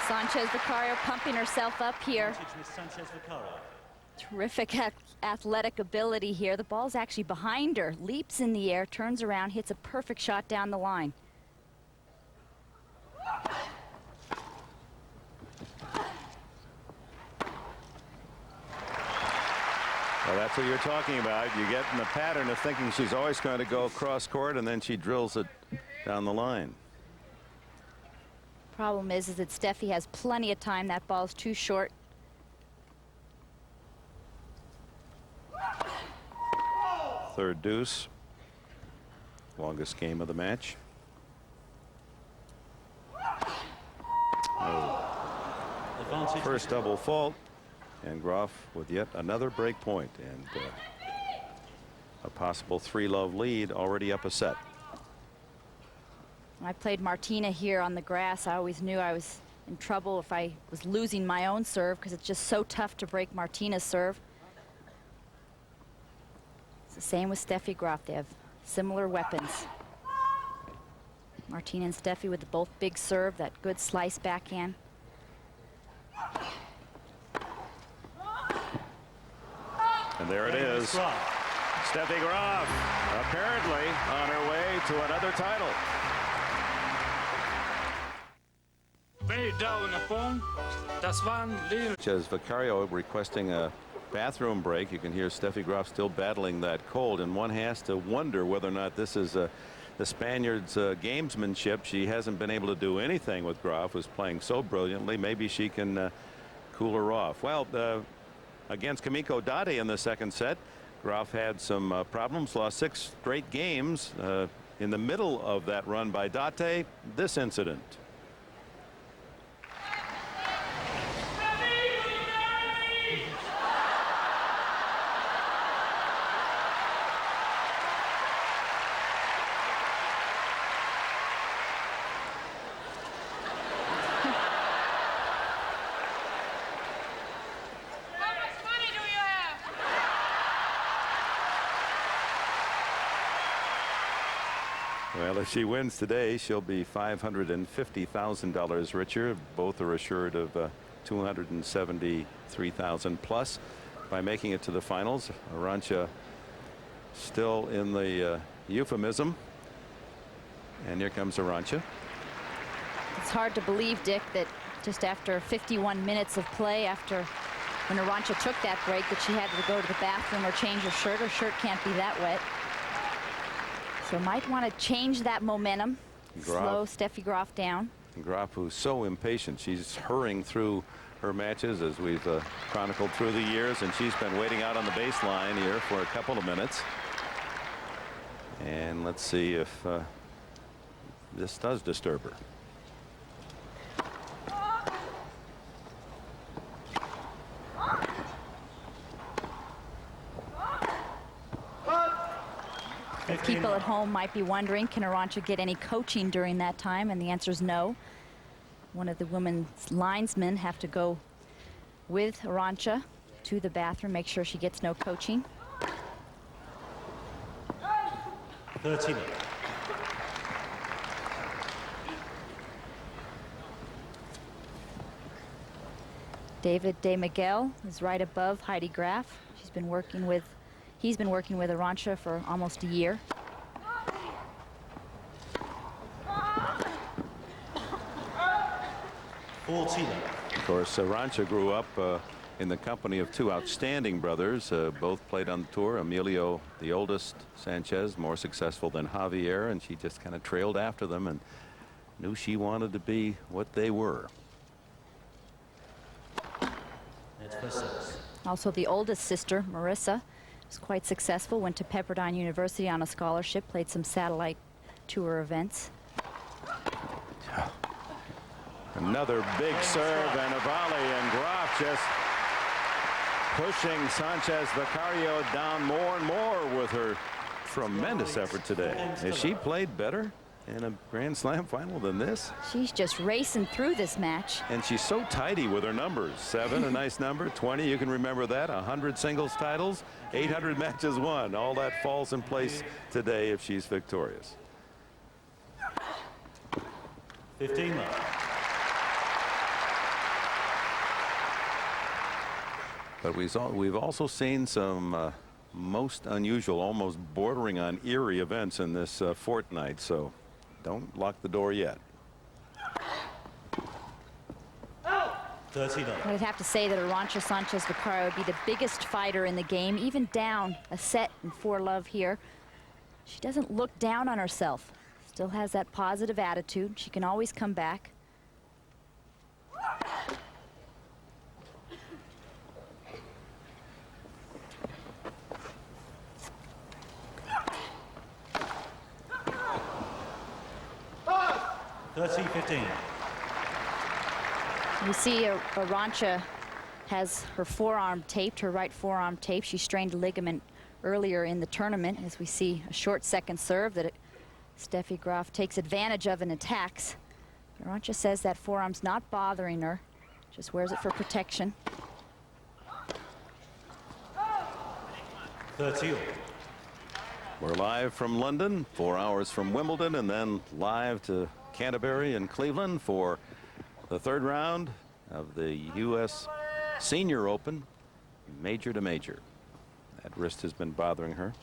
Speaker 2: Sanchez Vicario pumping herself up here. Terrific athletic ability here. The ball's actually behind her, leaps in the air, turns around, hits a perfect shot down the line.
Speaker 1: Well, that's what you're talking about. You get in the pattern of thinking she's always going to go cross court, and then she drills it down the line.
Speaker 2: Problem is that Steffi has plenty of time. That ball's too short.
Speaker 1: Third deuce. Longest game of the match. Oh. First double fault, and Graf with yet another break point, and a possible 3-love lead, already up a set.
Speaker 2: When I played Martina here on the grass, I always knew I was in trouble if I was losing my own serve, because it's just so tough to break Martina's serve. It's the same with Steffi Graf. They have similar weapons. Martina and Steffi with the both big serve, that good slice backhand.
Speaker 1: And there it is. Steffi Graf, apparently on her way to another title. Sanchez Vicario requesting a bathroom break. You can hear Steffi Graf still battling that cold, and one has to wonder whether or not this is the Spaniard's gamesmanship. She hasn't been able to do anything with Graf, who's playing so brilliantly. Maybe she can cool her off. Well, against Kimiko Date in the second set, Graf had some problems, lost 6 straight games. In the middle of that run by Date, this incident. Well, if she wins today, she'll be $550,000 richer. Both are assured of $273,000 plus by making it to the finals. Arantxa still in the euphemism. And here comes Arantxa.
Speaker 2: It's hard to believe, Dick, that just after 51 minutes of play, after when Arantxa took that break, that she had to go to the bathroom or change her shirt. Her shirt can't be that wet. So might want to change that momentum. Slow Steffi Graf down.
Speaker 1: Graf, who's so impatient. She's hurrying through her matches, as we've chronicled through the years, and she's been waiting out on the baseline here for a couple of minutes. And let's see if this does disturb her.
Speaker 2: People at home might be wondering, can Arantxa get any coaching during that time? And the answer is no. One of the women's linesmen have to go with Arantxa to the bathroom, make sure she gets no coaching.
Speaker 3: 13.
Speaker 2: David De Miguel is right above Heidi Graf. He's been working with Arantxa for almost a year.
Speaker 1: Of course, Arantxa grew up in the company of 2 outstanding brothers. Both played on the tour. Emilio, the oldest, Sanchez, more successful than Javier, and she just kind of trailed after them and knew she wanted to be what they were.
Speaker 2: Also, the oldest sister, Marissa, was quite successful, went to Pepperdine University on a scholarship, played some satellite tour events.
Speaker 1: Another big serve and a volley, and Graf just pushing Sanchez Vicario down more and more with her tremendous effort today. Has she played better in a Grand Slam final than this?
Speaker 2: She's just racing through this match.
Speaker 1: And she's so tidy with her numbers. 7, a nice number. 20, you can remember that. 100 singles titles, 800 matches won. All that falls in place today if she's victorious.
Speaker 3: 15 left.
Speaker 1: But we've also seen some most unusual, almost bordering on eerie events in this fortnight. So don't lock the door yet.
Speaker 3: 13 up.
Speaker 2: I'd have to say that Arantxa Sanchez Vicario would be the biggest fighter in the game, even down a set in 4-love here. She doesn't look down on herself. Still has that positive attitude. She can always come back. You see Arantxa has her forearm taped, her right forearm taped. She strained a ligament earlier in the tournament, as we see a short second serve that Steffi Graf takes advantage of and attacks. Arantxa says that forearm's not bothering her, just wears it for protection.
Speaker 3: 30.
Speaker 1: We're live from London, 4 hours from Wimbledon, and then live to Canterbury and Cleveland for the 3rd round of the U.S. Senior Open, major to major. That wrist has been bothering her.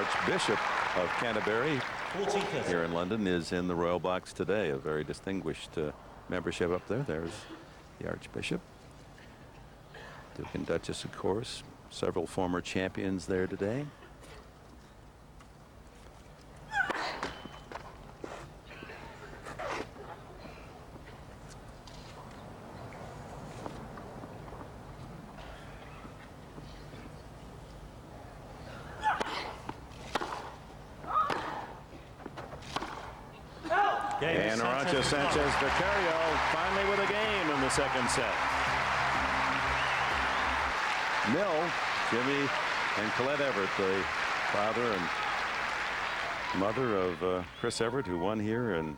Speaker 1: Archbishop of Canterbury
Speaker 3: 40-30.
Speaker 1: here in London is in the Royal Box today. A very distinguished membership up there. There's the Archbishop. Duke and Duchess, of course. Several former champions there today.
Speaker 3: Game
Speaker 1: And Arantxa Sanchez Vicario finally with a game in the second set. Mill, Jimmy, and Colette Everett, the father and mother of Chris Everett, who won here in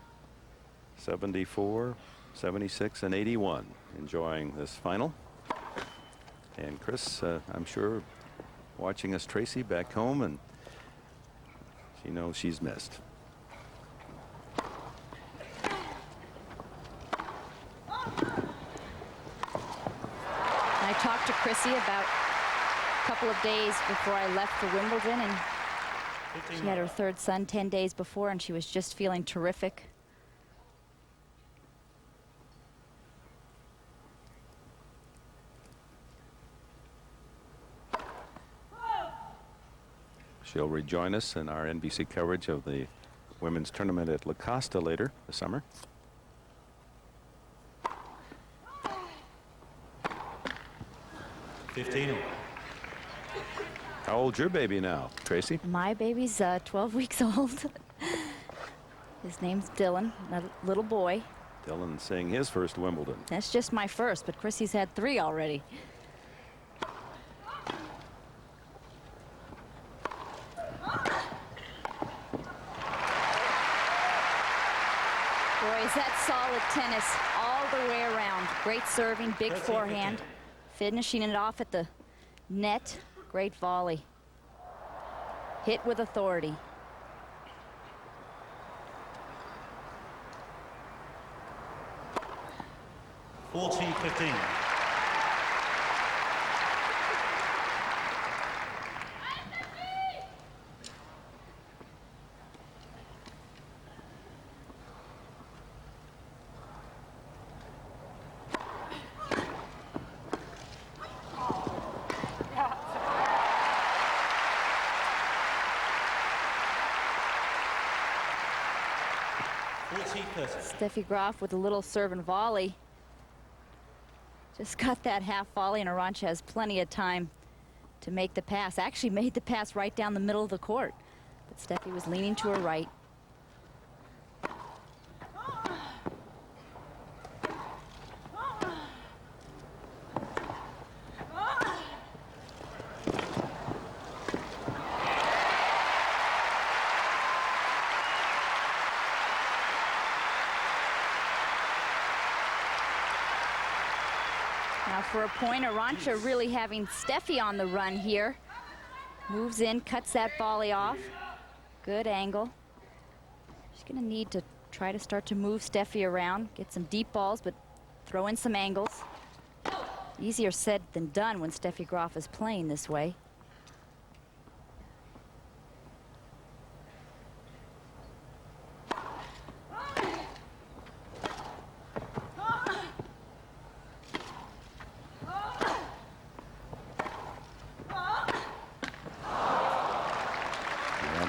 Speaker 1: 74, 76, and 81, enjoying this final. And Chris, I'm sure, watching us, Tracy, back home, and she knows she's missed.
Speaker 2: I talked to Chrissy about a couple of days before I left for Wimbledon, and she had her third son 10 days before, and she was just feeling terrific.
Speaker 1: She'll rejoin us in our NBC coverage of the women's tournament at La Costa later this summer. How old's your baby now, Tracy?
Speaker 2: My baby's 12 weeks old. His name's Dylan, a little boy.
Speaker 1: Dylan seeing his first Wimbledon.
Speaker 2: That's just my first, but Chrissy's had 3 already. Boy, is that solid tennis all the way around. Great serving, big forehand. Finishing it off at the net. Great volley. Hit with authority.
Speaker 3: $14-15.
Speaker 2: Steffi Graf with a little serve and volley. Just got that half volley, and Arantxa has plenty of time to make the pass. Actually made the pass right down the middle of the court, but Steffi was leaning to her right. Now for a point, Arantxa really having Steffi on the run here. Moves in, cuts that volley off. Good angle. She's going to need to try to start to move Steffi around, get some deep balls, but throw in some angles. Easier said than done when Steffi Graf is playing this way.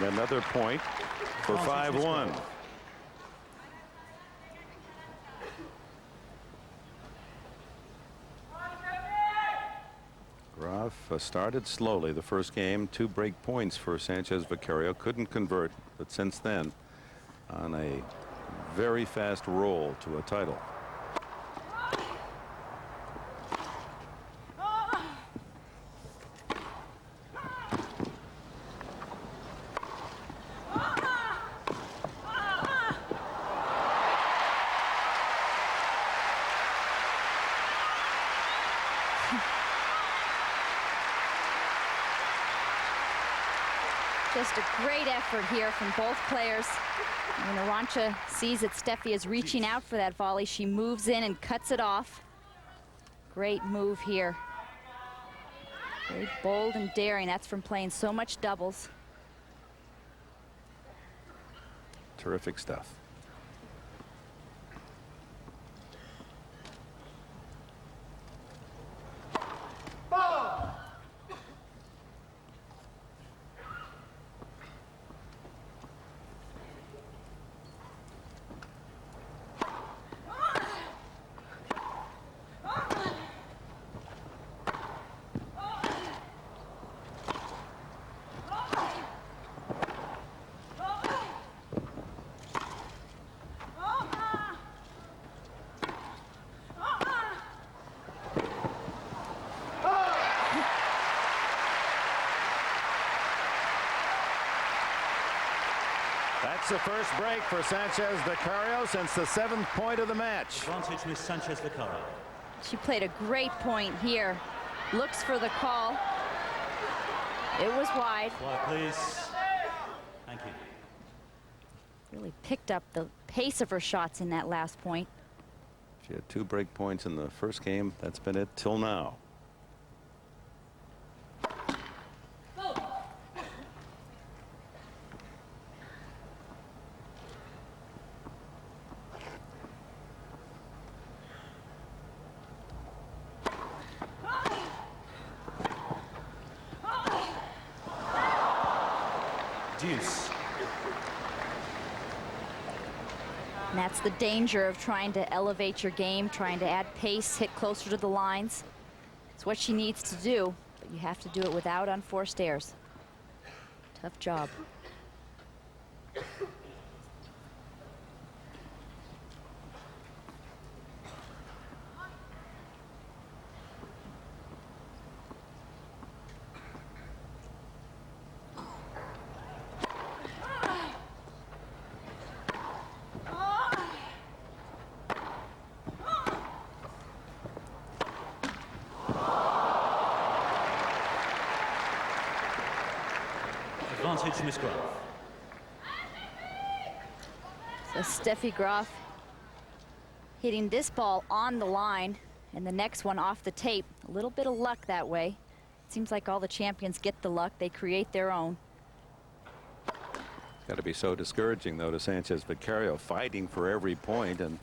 Speaker 1: Another point for 5-1. Graf started slowly the first game. 2 break points for Sanchez Vicario. Couldn't convert, but since then on a very fast roll to a title.
Speaker 2: Just a great effort here from both players. When Arantxa sees that Steffi is reaching out for that volley, she moves in and cuts it off. Great move here. Very bold and daring. That's from playing so much doubles.
Speaker 1: Terrific stuff. That's the first break for Sanchez Vicario since the 7th point of the match.
Speaker 3: Advantage Miss Sanchez Vicario.
Speaker 2: She played a great point here. Looks for the call. It was wide.
Speaker 3: Quiet, please. Thank you.
Speaker 2: Really picked up the pace of her shots in that last point.
Speaker 1: She had 2 break points in the first game. That's been it till now.
Speaker 3: Deuce.
Speaker 2: And that's the danger of trying to elevate your game, trying to add pace, hit closer to the lines. It's what she needs to do, but you have to do it without unforced errors. Tough job.
Speaker 3: Advantage Miss Graf.
Speaker 2: So Steffi Graf hitting this ball on the line and the next one off the tape. A little bit of luck that way. It seems like all the champions get the luck. They create their own.
Speaker 1: It's got to be so discouraging, though, to Sanchez Vicario, fighting for every point and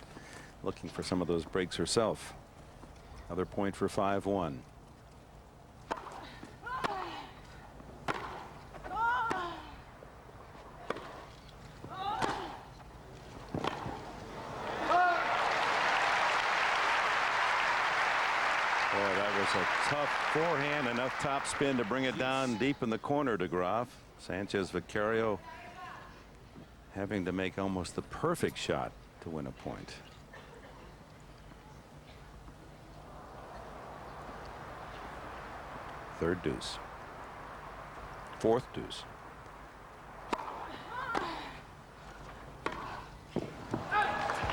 Speaker 1: looking for some of those breaks herself. Another point for 5-1. A tough forehand, enough top spin to bring it down deep in the corner to Graf. Sanchez Vicario having to make almost the perfect shot to win a point. Third deuce. Fourth deuce.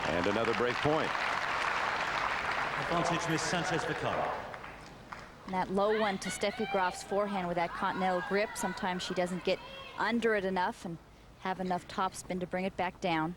Speaker 1: And another break point.
Speaker 3: Advantage Miss Sanchez Vicario.
Speaker 2: And that low one to Steffi Graf's forehand with that continental grip. Sometimes she doesn't get under it enough and have enough topspin to bring it back down.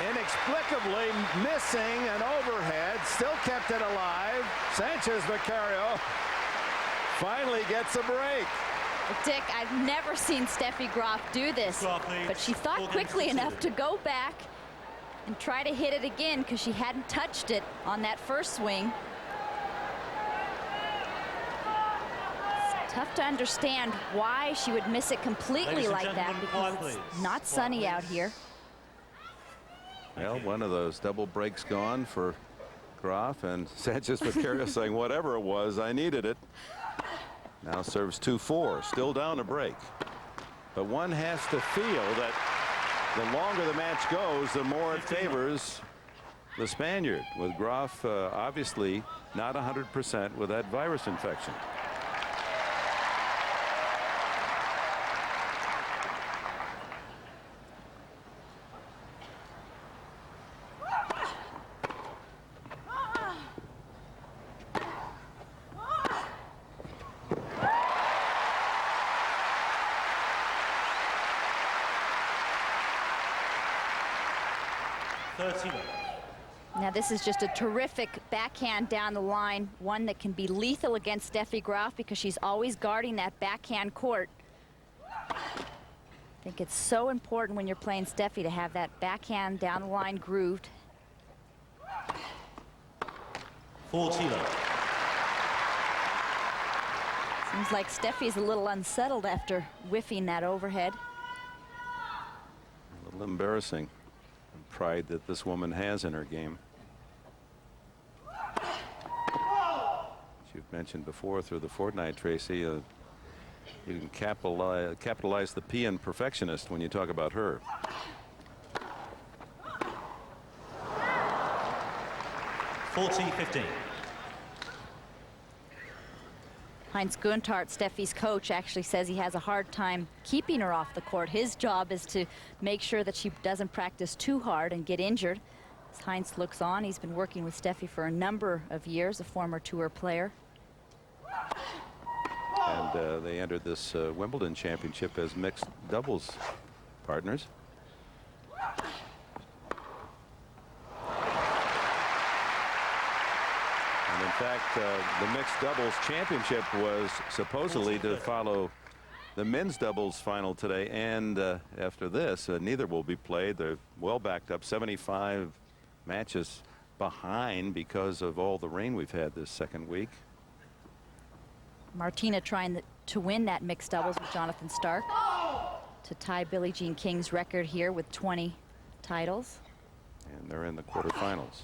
Speaker 1: Inexplicably missing an overhead, still kept it alive. Sanchez Vicario finally gets a break.
Speaker 2: Dick, I've never seen Steffi Graf do this, but she thought quickly enough to go back and try to hit it again because she hadn't touched it on that first swing. It's tough to understand why she would miss it completely like that because it's not sunny out here.
Speaker 1: Well, one of those double breaks gone for Graf, and Sanchez Vicario saying, whatever it was, I needed it. Now serves 2-4, still down a break. But one has to feel that the longer the match goes, the more it favors the Spaniard, with Graf obviously not 100% with that virus infection.
Speaker 3: 30 love.
Speaker 2: Now this is just a terrific backhand down the line, one that can be lethal against Steffi Graf because she's always guarding that backhand court. I think it's so important when you're playing Steffi to have that backhand down the line grooved.
Speaker 3: 40 love.
Speaker 2: Seems like Steffi's a little unsettled after whiffing that overhead.
Speaker 1: A little embarrassing. The pride that this woman has in her game. As you've mentioned before through the fortnight, Tracy, you can capitalize the P in perfectionist when you talk about her.
Speaker 3: (40-15).
Speaker 2: Heinz Guntart, Steffi's coach, actually says he has a hard time keeping her off the court. His job is to make sure that she doesn't practice too hard and get injured. As Heinz looks on, he's been working with Steffi for a number of years, a former tour player.
Speaker 1: And they entered this Wimbledon championship as mixed doubles partners. And in fact, the mixed doubles championship was supposedly to follow the men's doubles final today. And after this, neither will be played. They're well backed up, 75 matches behind because of all the rain we've had this second week.
Speaker 2: Martina trying to win that mixed doubles with Jonathan Stark to tie Billie Jean King's record here with 20 titles.
Speaker 1: And they're in the quarterfinals.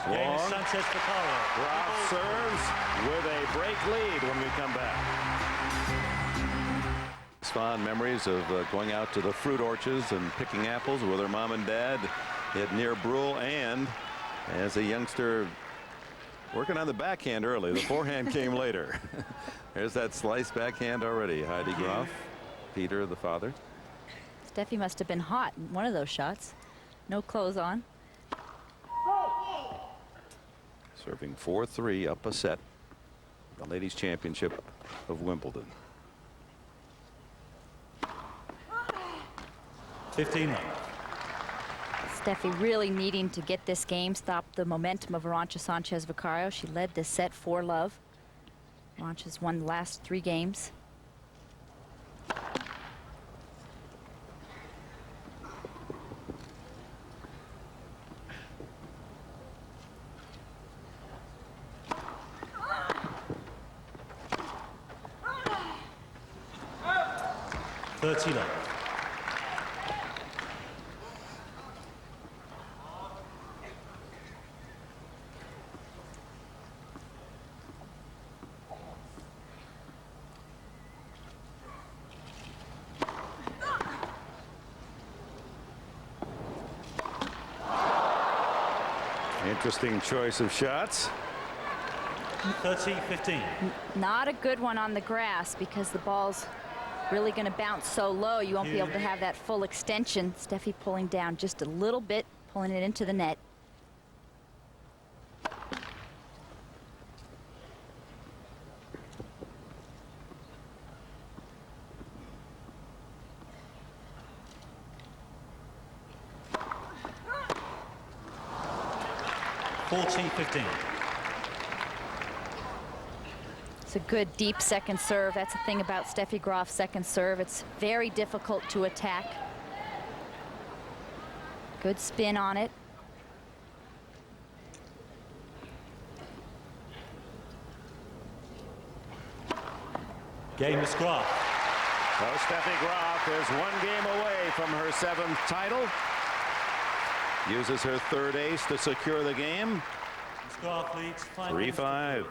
Speaker 3: Game is Sanchez Vaccaro.
Speaker 1: Graf serves with a break lead when we come back. Fond memories of going out to the fruit orchards and picking apples with her mom and dad at near Brule, and as a youngster working on the backhand early. The forehand came later. There's that slice backhand already. Heidi Graf, Peter the father.
Speaker 2: Steffi must have been hot in one of those shots. No clothes on.
Speaker 1: Serving 4-3 up a set. The ladies championship of Wimbledon.
Speaker 3: 15 love.
Speaker 2: Steffi really needing to get this game, stop the momentum of Arantxa Sanchez Vaccaro. She led this set 4-love. Arantxa's won the last 3 games.
Speaker 3: $30 love.
Speaker 1: Interesting choice of shots.
Speaker 3: 30-15.
Speaker 2: Not a good one on the grass because the ball's really going to bounce so low you won't be able to have that full extension. Steffi pulling down just a little bit, pulling it into the net.
Speaker 3: $40-15.
Speaker 2: It's a good deep second serve. That's the thing about Steffi Graf's second serve. It's very difficult to attack. Good spin on it.
Speaker 3: Game is Graf.
Speaker 1: Well, Steffi Graf is 1 game away from her 7th title. Uses her 3rd ace to secure the game.
Speaker 3: Graf leads
Speaker 1: 3-5.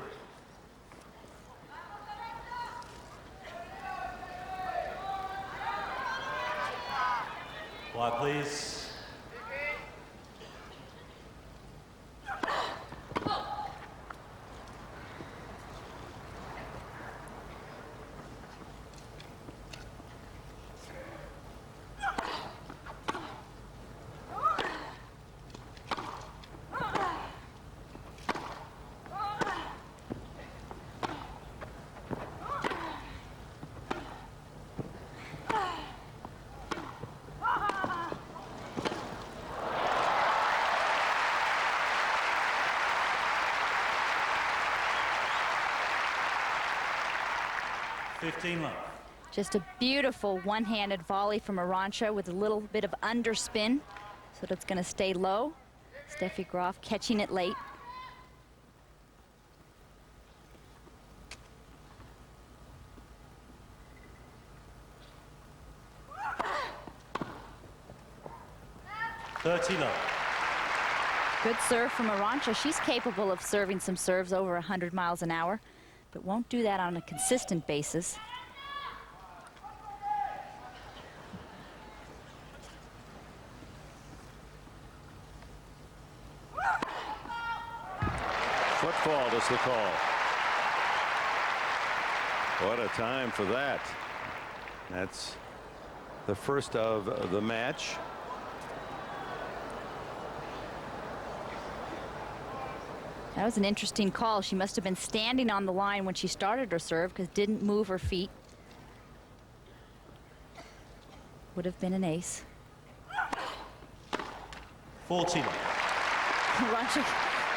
Speaker 3: Quiet, please. 15 love.
Speaker 2: Just a beautiful one-handed volley from Arantxa with a little bit of underspin, so that it's going to stay low. Steffi Graf catching it late. Good serve from Arantxa. She's capable of serving some serves over 100 miles an hour, but won't do that on a consistent basis.
Speaker 1: Football is the call. What a time for that. That's the first of the match.
Speaker 2: That was an interesting call. She must have been standing on the line when she started her serve because didn't move her feet. Would have been an ace.
Speaker 3: 14.
Speaker 2: Arantxa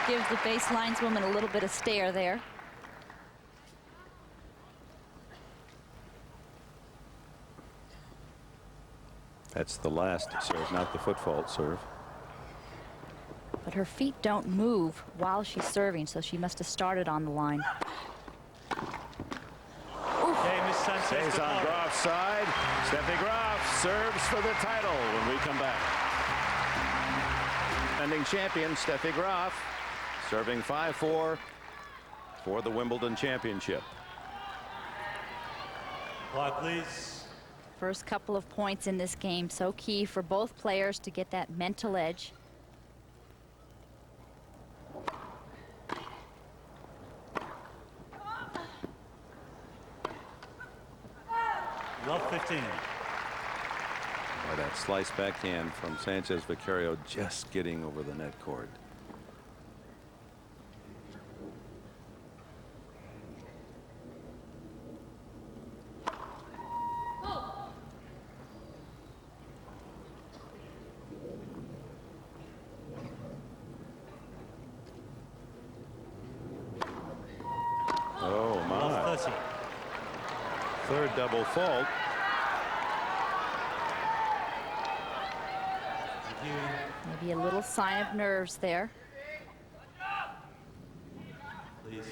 Speaker 2: gives the baselineswoman a little bit of stare there.
Speaker 1: That's the last serve, not the foot fault serve.
Speaker 2: But her feet don't move while she's serving, so she must have started on the line.
Speaker 3: Game is Sanchez.
Speaker 1: Stays on Graf's side. Steffi Graf serves for the title when we come back. Defending champion Steffi Graf serving 5-4 for the Wimbledon Championship.
Speaker 3: Quiet, please.
Speaker 2: First couple of points in this game, so key for both players to get that mental edge.
Speaker 3: Love 15.
Speaker 1: Boy, that slice backhand from Sanchez Vicario just getting over the net cord. Oh my.
Speaker 3: Love 30.
Speaker 1: Third double fault.
Speaker 2: Maybe a little sign of nerves there.
Speaker 3: Please.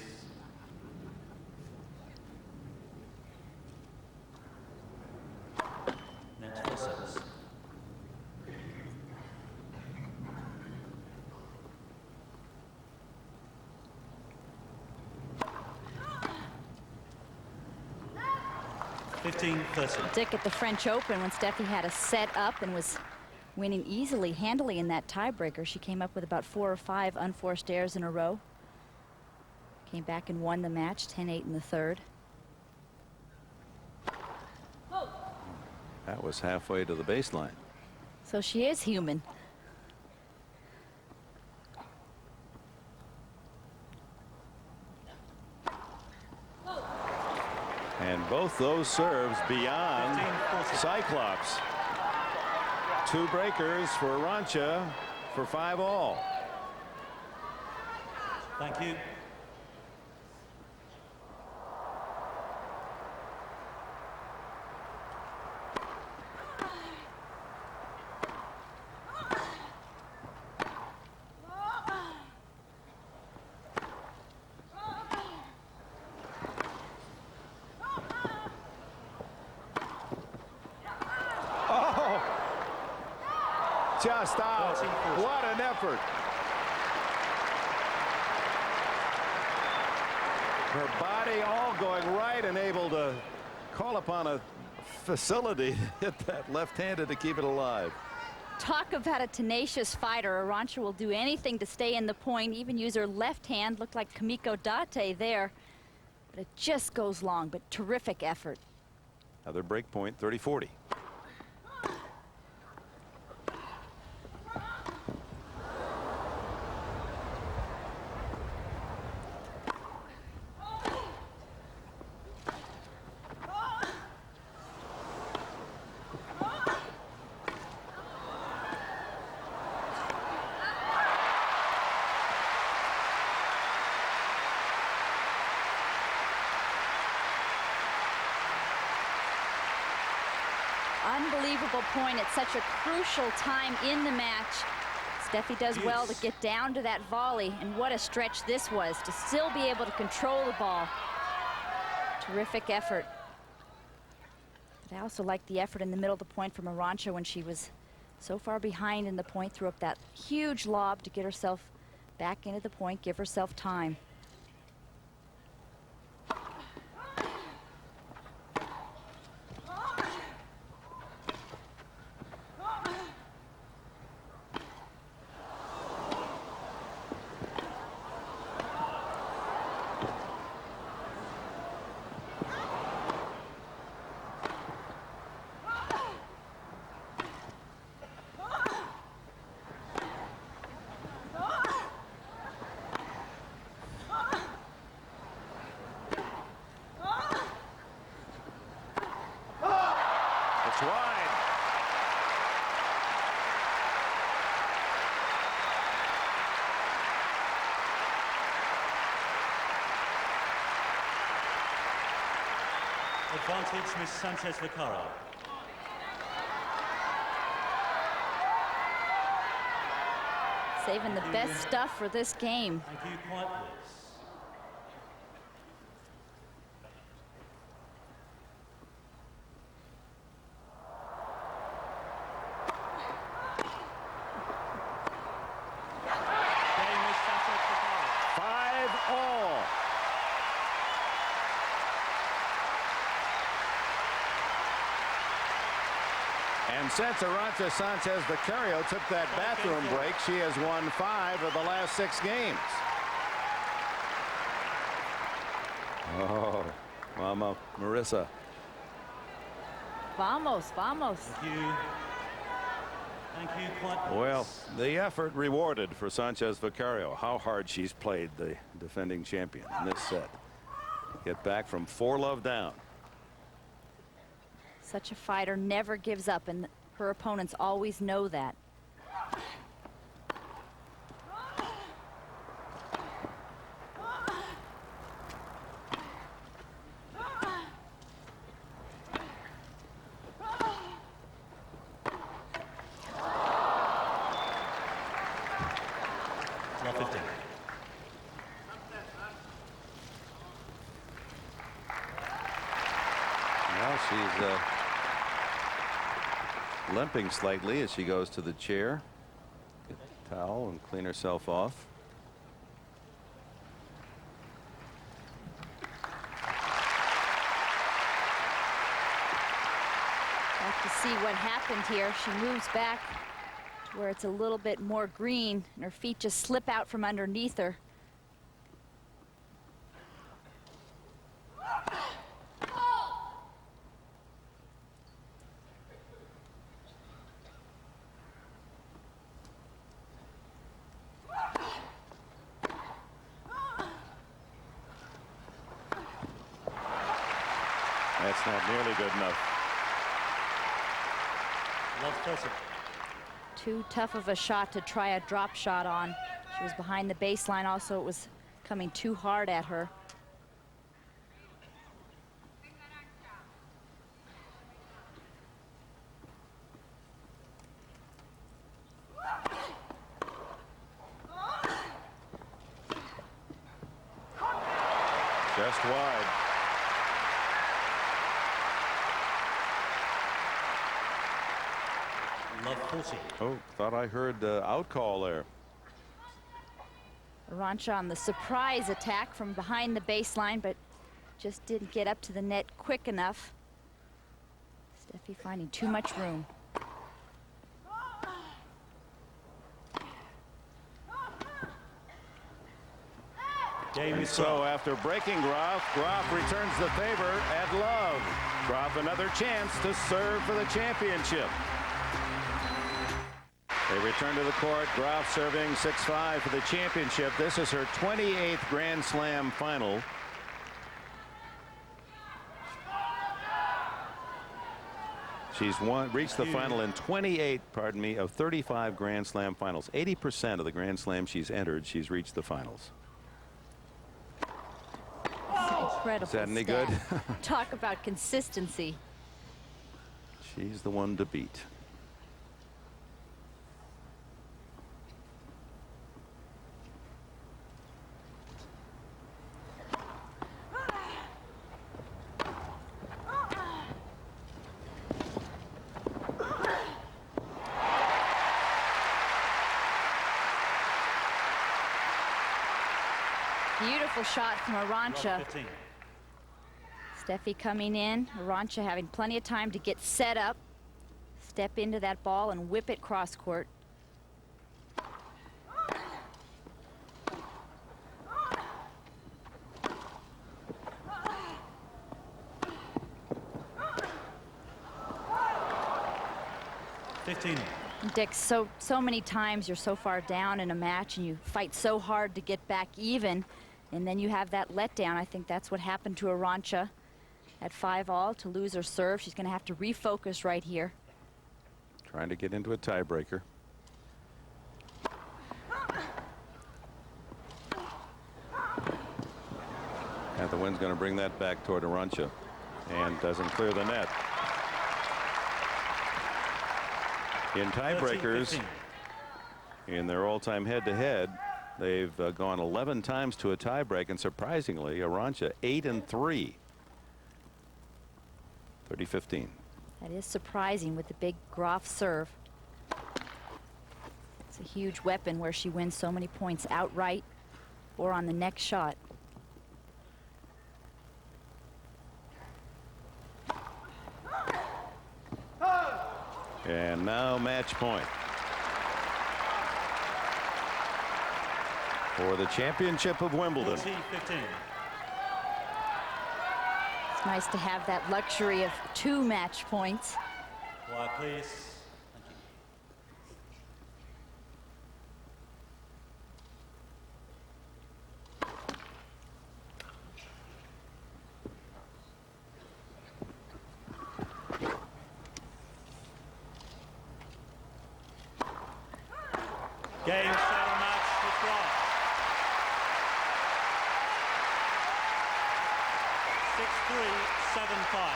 Speaker 3: Net for service.
Speaker 2: Dick at the French Open when Steffi had a set up and was winning easily, handily in that tiebreaker. She came up with about 4 or 5 unforced errors in a row. Came back and won the match, 10-8 in the third.
Speaker 1: That was halfway to the baseline.
Speaker 2: So she is human.
Speaker 1: And both those serves beyond Cyclops. 2 breakers for Arantxa for 5-all.
Speaker 3: Thank you.
Speaker 1: Just out. What an effort. Her body all going right and able to call upon a facility to hit that left-handed to keep it alive.
Speaker 2: Talk about a tenacious fighter. Arantxa will do anything to stay in the point, even use her left hand. Looked like Kamiko Date there. But it just goes long, but terrific effort.
Speaker 1: Another break point, 30-40.
Speaker 2: unbelievable point at such a crucial time in the match. Steffi does well to get down to that volley, and what a stretch this was to still be able to control the ball. Terrific effort. But I also like the effort in the middle of the point from Arantxa when she was so far behind in the point, threw up that huge lob to get herself back into the point, give herself time.
Speaker 1: It's wide.
Speaker 3: Advantage, Miss Sanchez Vaccaro.
Speaker 2: Saving the best stuff for this game.
Speaker 3: Thank you. Quiet, please. Game, Miss Sanchez Vaccaro.
Speaker 1: 5-all. And since Arantxa Sanchez Vaccaro took that bathroom break, she has won 5 of the last 6 games. Oh, Mama Marissa.
Speaker 2: Vamos, vamos.
Speaker 3: Thank you. Thank you. Quiet, please.
Speaker 1: Well, the effort rewarded for Sanchez Vaccaro. How hard she's played the defending champion in this set. Get back from 4-love down.
Speaker 2: Such a fighter never gives up, and her opponents always know that.
Speaker 3: Love 15.
Speaker 1: Well, she's limping slightly as she goes to the chair. Get the towel and clean herself off.
Speaker 2: Have to see what happened here. She moves back to where it's a little bit more green, and her feet just slip out from underneath her.
Speaker 1: That's not nearly good enough.
Speaker 3: Love 30.
Speaker 2: Too tough of a shot to try a drop shot on. She was behind the baseline. Also, it was coming too hard at her.
Speaker 1: Just wide.
Speaker 3: Love 40.
Speaker 1: Oh, thought I heard out call there.
Speaker 2: Arantxa on the surprise attack from behind the baseline, but just didn't get up to the net quick enough. Steffi finding too much room.
Speaker 3: Game
Speaker 1: And
Speaker 3: is
Speaker 1: so after breaking Graf, Graf returns the favor at love. Graf another chance to serve for the championship. They return to the court. Graf serving 6-5 for the championship. This is her 28th Grand Slam final. She's reached the final in 28, pardon me, of 35 Grand Slam finals. 80% of the Grand Slam she's entered, she's reached the finals.
Speaker 2: Incredible.
Speaker 1: Is that any
Speaker 2: stat.
Speaker 1: good?
Speaker 2: Talk about consistency.
Speaker 1: She's the one to beat.
Speaker 2: Beautiful shot from Arantxa.
Speaker 3: Drop 15.
Speaker 2: Steffi coming in. Arantxa having plenty of time to get set up, step into that ball and whip it cross court. Dick, so many times you're so far down in a match and you fight so hard to get back even, and then you have that letdown. I think that's what happened to Arantxa at 5-all to lose her serve. She's going to have to refocus right here.
Speaker 1: Trying to get into a tiebreaker. And the wind's going to bring that back toward Arantxa and doesn't clear the net. In tiebreakers, in their all-time head-to-head, they've gone 11 times to a tiebreak, and surprisingly, Arantxa 8-3. 30-15.
Speaker 2: That is surprising with the big Graf serve. It's a huge weapon where she wins so many points outright or on the next shot.
Speaker 1: And now match point for the championship of Wimbledon.
Speaker 3: 14-15.
Speaker 2: It's nice to have that luxury of 2 match points.
Speaker 3: Quiet, please. Thank you. Game, set, and match with Graf. 6-3, 7-5.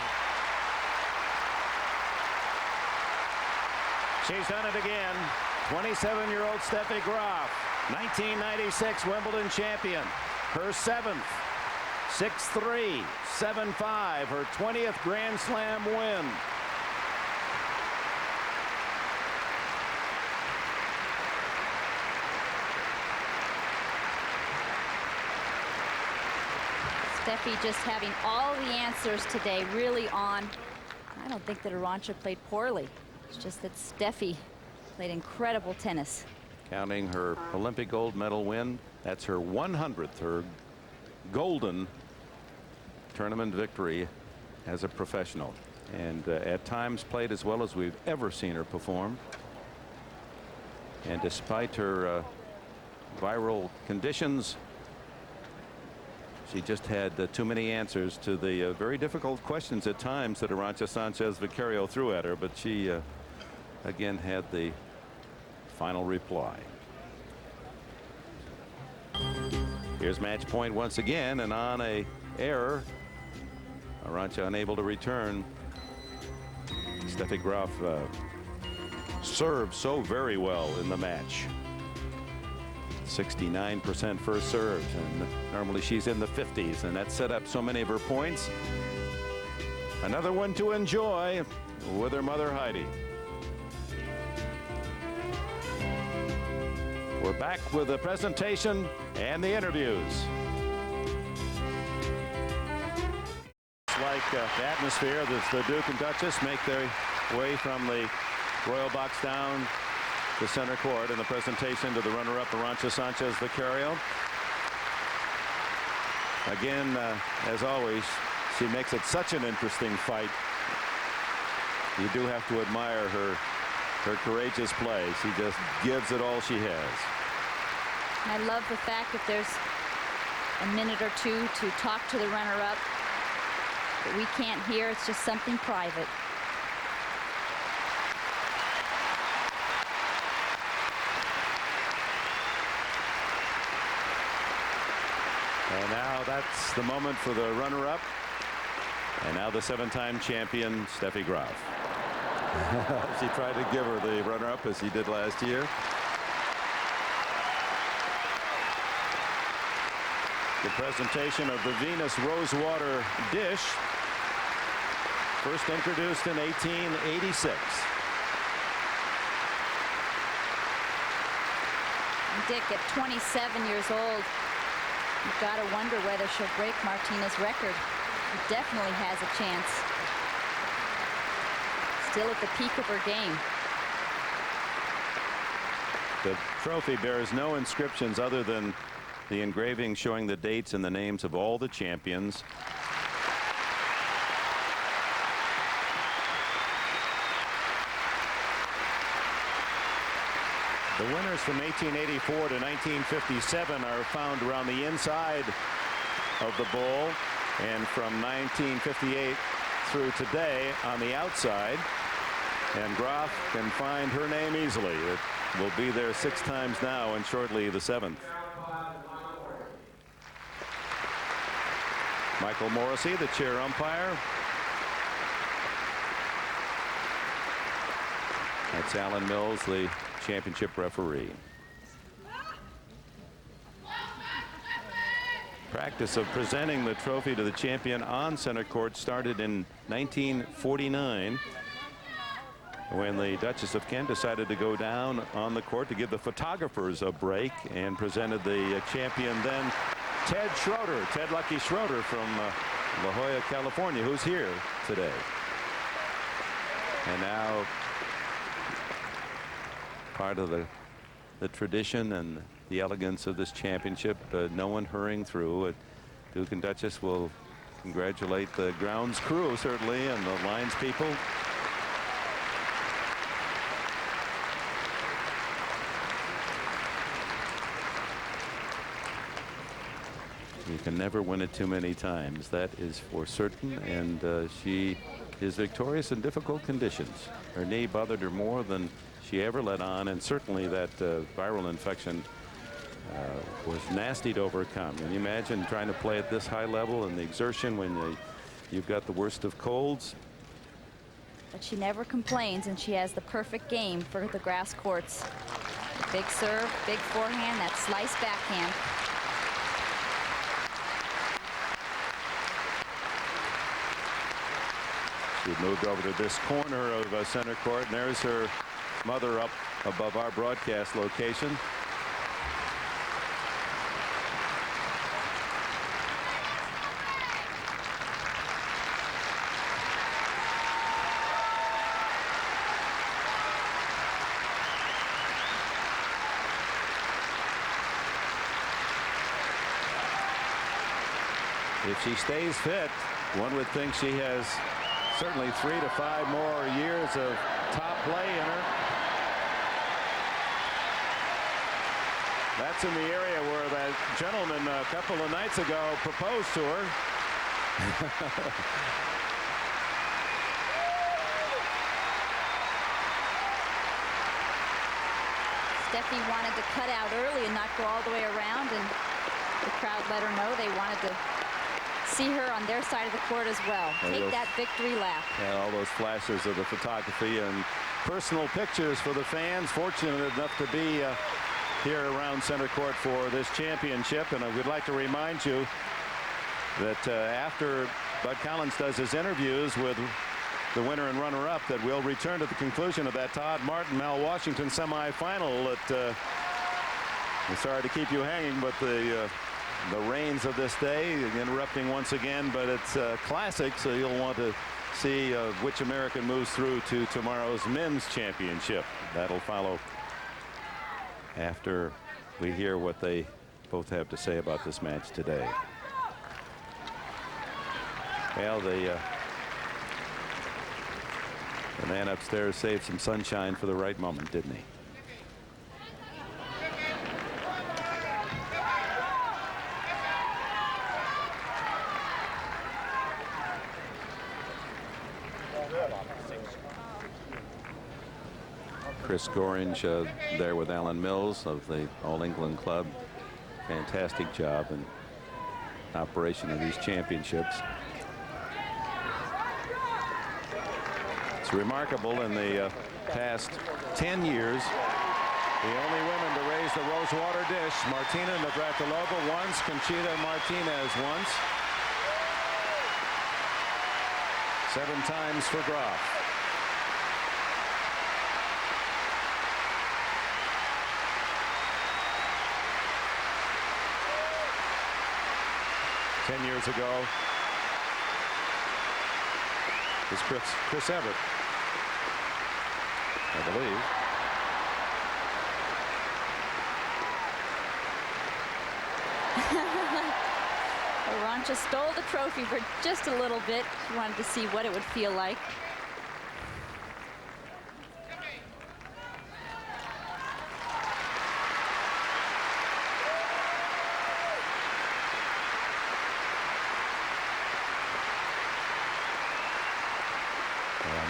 Speaker 1: She's done it again. 27-year-old Steffi Graf, 1996 Wimbledon champion. Her 7th. 6-3, 7-5. Her 20th Grand Slam win.
Speaker 2: Steffi just having all the answers today, really on. I don't think that Arantxa played poorly. It's just that Steffi played incredible tennis.
Speaker 1: Counting her Olympic gold medal win, that's her 100th, her golden tournament victory as a professional. And at times played as well as we've ever seen her perform. And despite her viral conditions, she just had too many answers to the very difficult questions at times that Arantxa Sanchez Vicario threw at her, but she again had the final reply. Here's match point once again, and on a error, Arantxa unable to return. Steffi Graf served so very well in the match. 69% first serves, and normally she's in the 50s, and that set up so many of her points. Another one to enjoy with her mother Heidi. We're back with the presentation and the interviews. It's like the atmosphere as the Duke and Duchess make their way from the royal box down to center court in the presentation to the runner-up Arantxa Sanchez Vicario. Again, as always, she makes it such an interesting fight. You do have to admire her courageous play. She just gives it all she has.
Speaker 2: I love the fact that there's a minute or two to talk to the runner-up that we can't hear. It's just something private.
Speaker 1: And now that's the moment for the runner-up. And now the 7-time champion, Steffi Graf. She tried to give her the runner-up as he did last year. The presentation of the Venus Rosewater dish, first introduced in 1886.
Speaker 2: Dick, at 27 years old, you've got to wonder whether she'll break Martina's record. She definitely has a chance. Still at the peak of her game.
Speaker 1: The trophy bears no inscriptions other than the engraving showing the dates and the names of all the champions. The winners from 1884 to 1957 are found around the inside of the bowl, and from 1958 through today on the outside. And Graf can find her name easily. It will be there 6 times now and shortly the 7th. Michael Morrissey, the chair umpire. That's Alan Mills, the championship referee. Practice of presenting the trophy to the champion on center court started in 1949 when the Duchess of Kent decided to go down on the court to give the photographers a break and presented the champion then, Ted Schroeder, Ted Lucky Schroeder from La Jolla, California, who's here today. And now part of the tradition and the elegance of this championship, no one hurrying through. Duke and Duchess will congratulate the grounds crew, certainly, and the lines people. You can never win it too many times, that is for certain, and she is victorious in difficult conditions. Her knee bothered her more than she ever let on, and certainly that viral infection was nasty to overcome. Can you imagine trying to play at this high level and the exertion when you've got the worst of colds?
Speaker 2: But she never complains, and she has the perfect game for the grass courts. Big serve, big forehand, that slice backhand.
Speaker 1: She moved over to this corner of center court, and there's her mother up above our broadcast location. If she stays fit, one would think she has certainly 3 to 5 more years of top play in her. That's in the area where that gentleman a couple of nights ago proposed to her.
Speaker 2: Steffi wanted to cut out early and not go all the way around, and the crowd let her know they wanted to see her on their side of the court as well. Take that victory lap.
Speaker 1: Yeah, all those flashes of the photography and personal pictures for the fans. Fortunate enough to be here around center court for this championship. And I would like to remind you that after Bud Collins does his interviews with the winner and runner-up, that we'll return to the conclusion of that Todd Martin Mal Washington semifinal. I'm sorry to keep you hanging, but the rains of this day interrupting once again, but it's classic, so you'll want to see which American moves through to tomorrow's men's championship. That'll follow after we hear what they both have to say about this match today. Well, the man upstairs saved some sunshine for the right moment, didn't he? Chris Gorringe there with Alan Mills of the All England Club. Fantastic job in operation of these championships. It's remarkable in the past 10 years. The only women to raise the Rosewater dish, Martina Navratilova once, Conchita Martinez once. 7 times for Graf. Ten years ago, it was Chris Evert, I believe.
Speaker 2: Arantxa stole the trophy for just a little bit. She wanted to see what it would feel like.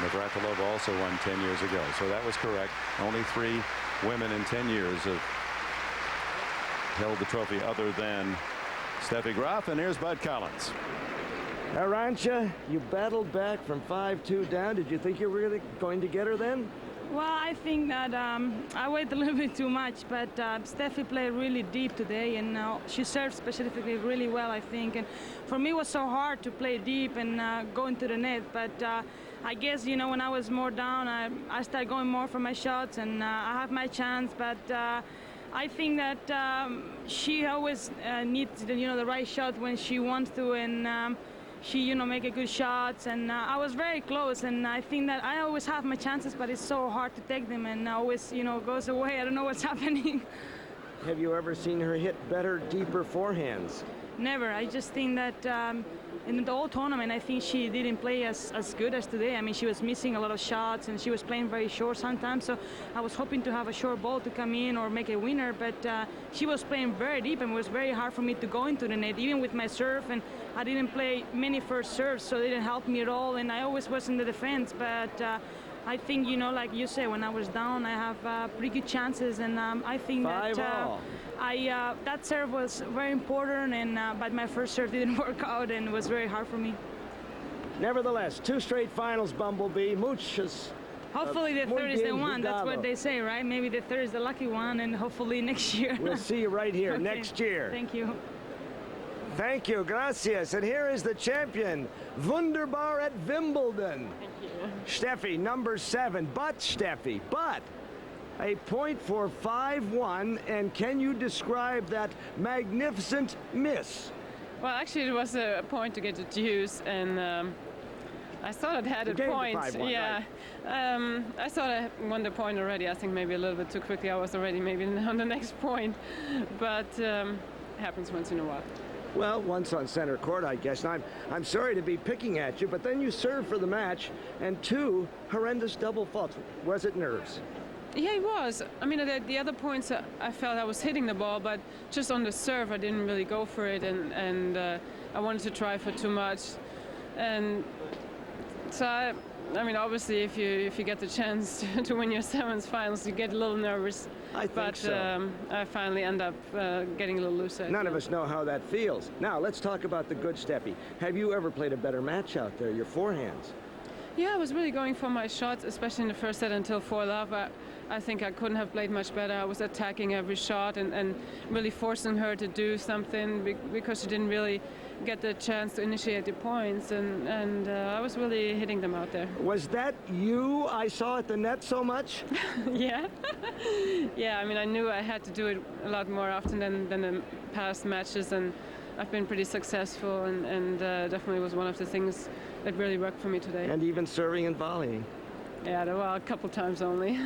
Speaker 1: Navratilova also won 10 years ago, so that was correct. Only 3 women in 10 years have held the trophy other than Steffi Graf, and here's Bud Collins.
Speaker 7: Arantxa, you battled back from 5-2 down. Did you think you were really going to get her then?
Speaker 4: Well, I think that I waited a little bit too much, but Steffi played really deep today, and she served specifically really well, I think. And for me, it was so hard to play deep and go into the net, but I guess, you know, when I was more down, I started going more for my shots, and I have my chance, but I think that she always needs, you know, the right shot when she wants to, and she, you know, make a good shots, and I was very close, and I think that I always have my chances, but it's so hard to take them, and always, you know, goes away. I don't know what's happening.
Speaker 7: Have you ever seen her hit better, deeper forehands?
Speaker 4: Never. I just think that in the whole tournament, I think she didn't play as good as today. I mean, she was missing a lot of shots, and she was playing very short sometimes, so I was hoping to have a short ball to come in or make a winner, but she was playing very deep, and it was very hard for me to go into the net, even with my serve, and I didn't play many first serves, so it didn't help me at all, and I always was in the defense, but I think, you know, like you say, when I was down, I have pretty good chances, and I think that that serve was very important, and but my first serve didn't work out, and it was very hard for me.
Speaker 7: Nevertheless, 2 straight finals, Bumblebee. Muchas.
Speaker 4: Hopefully the third is the one. That's what they say, right? Maybe the third is the lucky one, and hopefully next year.
Speaker 7: We'll see you right here
Speaker 4: Okay.
Speaker 7: next year.
Speaker 4: Thank you.
Speaker 7: Thank you, gracias. And here is the champion, Wunderbar at Wimbledon.
Speaker 6: Thank you.
Speaker 7: Steffi, number 7. But, Steffi, a point for 5-1, and can you describe that magnificent miss?
Speaker 6: Well, actually, it was a point to get the deuce, and I thought it had a point.
Speaker 7: 5-1,
Speaker 6: yeah,
Speaker 7: right.
Speaker 6: I thought I won the point already. I think maybe a little bit too quickly. I was already maybe on the next point, but it happens once in a while.
Speaker 7: Well, once on center court, I guess. And I'm sorry to be picking at you, but then you served for the match, and 2 horrendous double faults. Was it nerves?
Speaker 6: Yeah, it was. I mean, the other points, I felt I was hitting the ball, but just on the serve, I didn't really go for it, and I wanted to try for too much. And so, I mean, obviously, if you get the chance to win your 7th finals, you get a little nervous.
Speaker 7: I think
Speaker 6: but
Speaker 7: so.
Speaker 6: I finally end up getting a little looser.
Speaker 7: None of us know how that feels. Now, let's talk about the good Steffi. Have you ever played a better match out there, your forehands?
Speaker 6: Yeah, I was really going for my shots, especially in the first set until 4-love. I think I couldn't have played much better. I was attacking every shot and really forcing her to do something because she didn't really get the chance to initiate the points, and I was really hitting them out there.
Speaker 7: Was that you I saw at the net so much?
Speaker 6: Yeah. Yeah, I mean, I knew I had to do it a lot more often than the past matches, and I've been pretty successful, and definitely was one of the things that really worked for me today.
Speaker 7: And even serving and volleying.
Speaker 6: Yeah, well, a couple times only.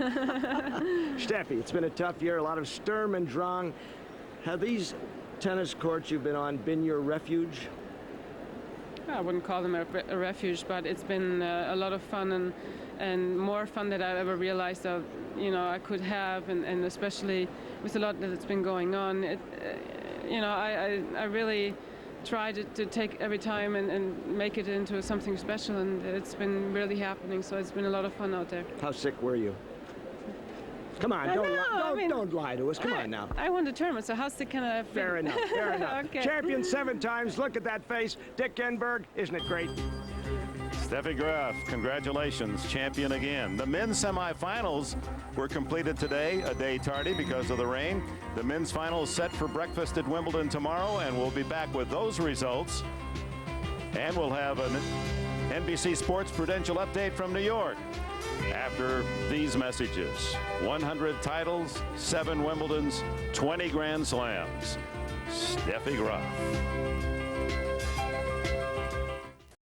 Speaker 7: Steffi, it's been a tough year, a lot of Sturm and Drang. Have these tennis courts you've been on been your refuge?
Speaker 6: I wouldn't call them a refuge, but it's been a lot of fun, and more fun than I ever realized that, you know, I could have, and especially with a lot that's been going on. You know, I really try to take every time and make it into something special, and it's been really happening, so it's been a lot of fun out there.
Speaker 7: How sick were you? Come on, don't lie to us. Come on now.
Speaker 6: I won the tournament, so how sick can I have been?
Speaker 7: Fair enough, fair enough.
Speaker 6: Okay.
Speaker 7: Champion 7 times. Look at that face. Dick Enberg, isn't it great?
Speaker 1: Steffi Graf, congratulations, champion again. The men's semifinals were completed today, a day tardy because of the rain. The men's finals set for breakfast at Wimbledon tomorrow, and we'll be back with those results. And we'll have an NBC Sports Prudential update from New York after these messages. 100 titles, 7 Wimbledons, 20 Grand Slams. Steffi Graf.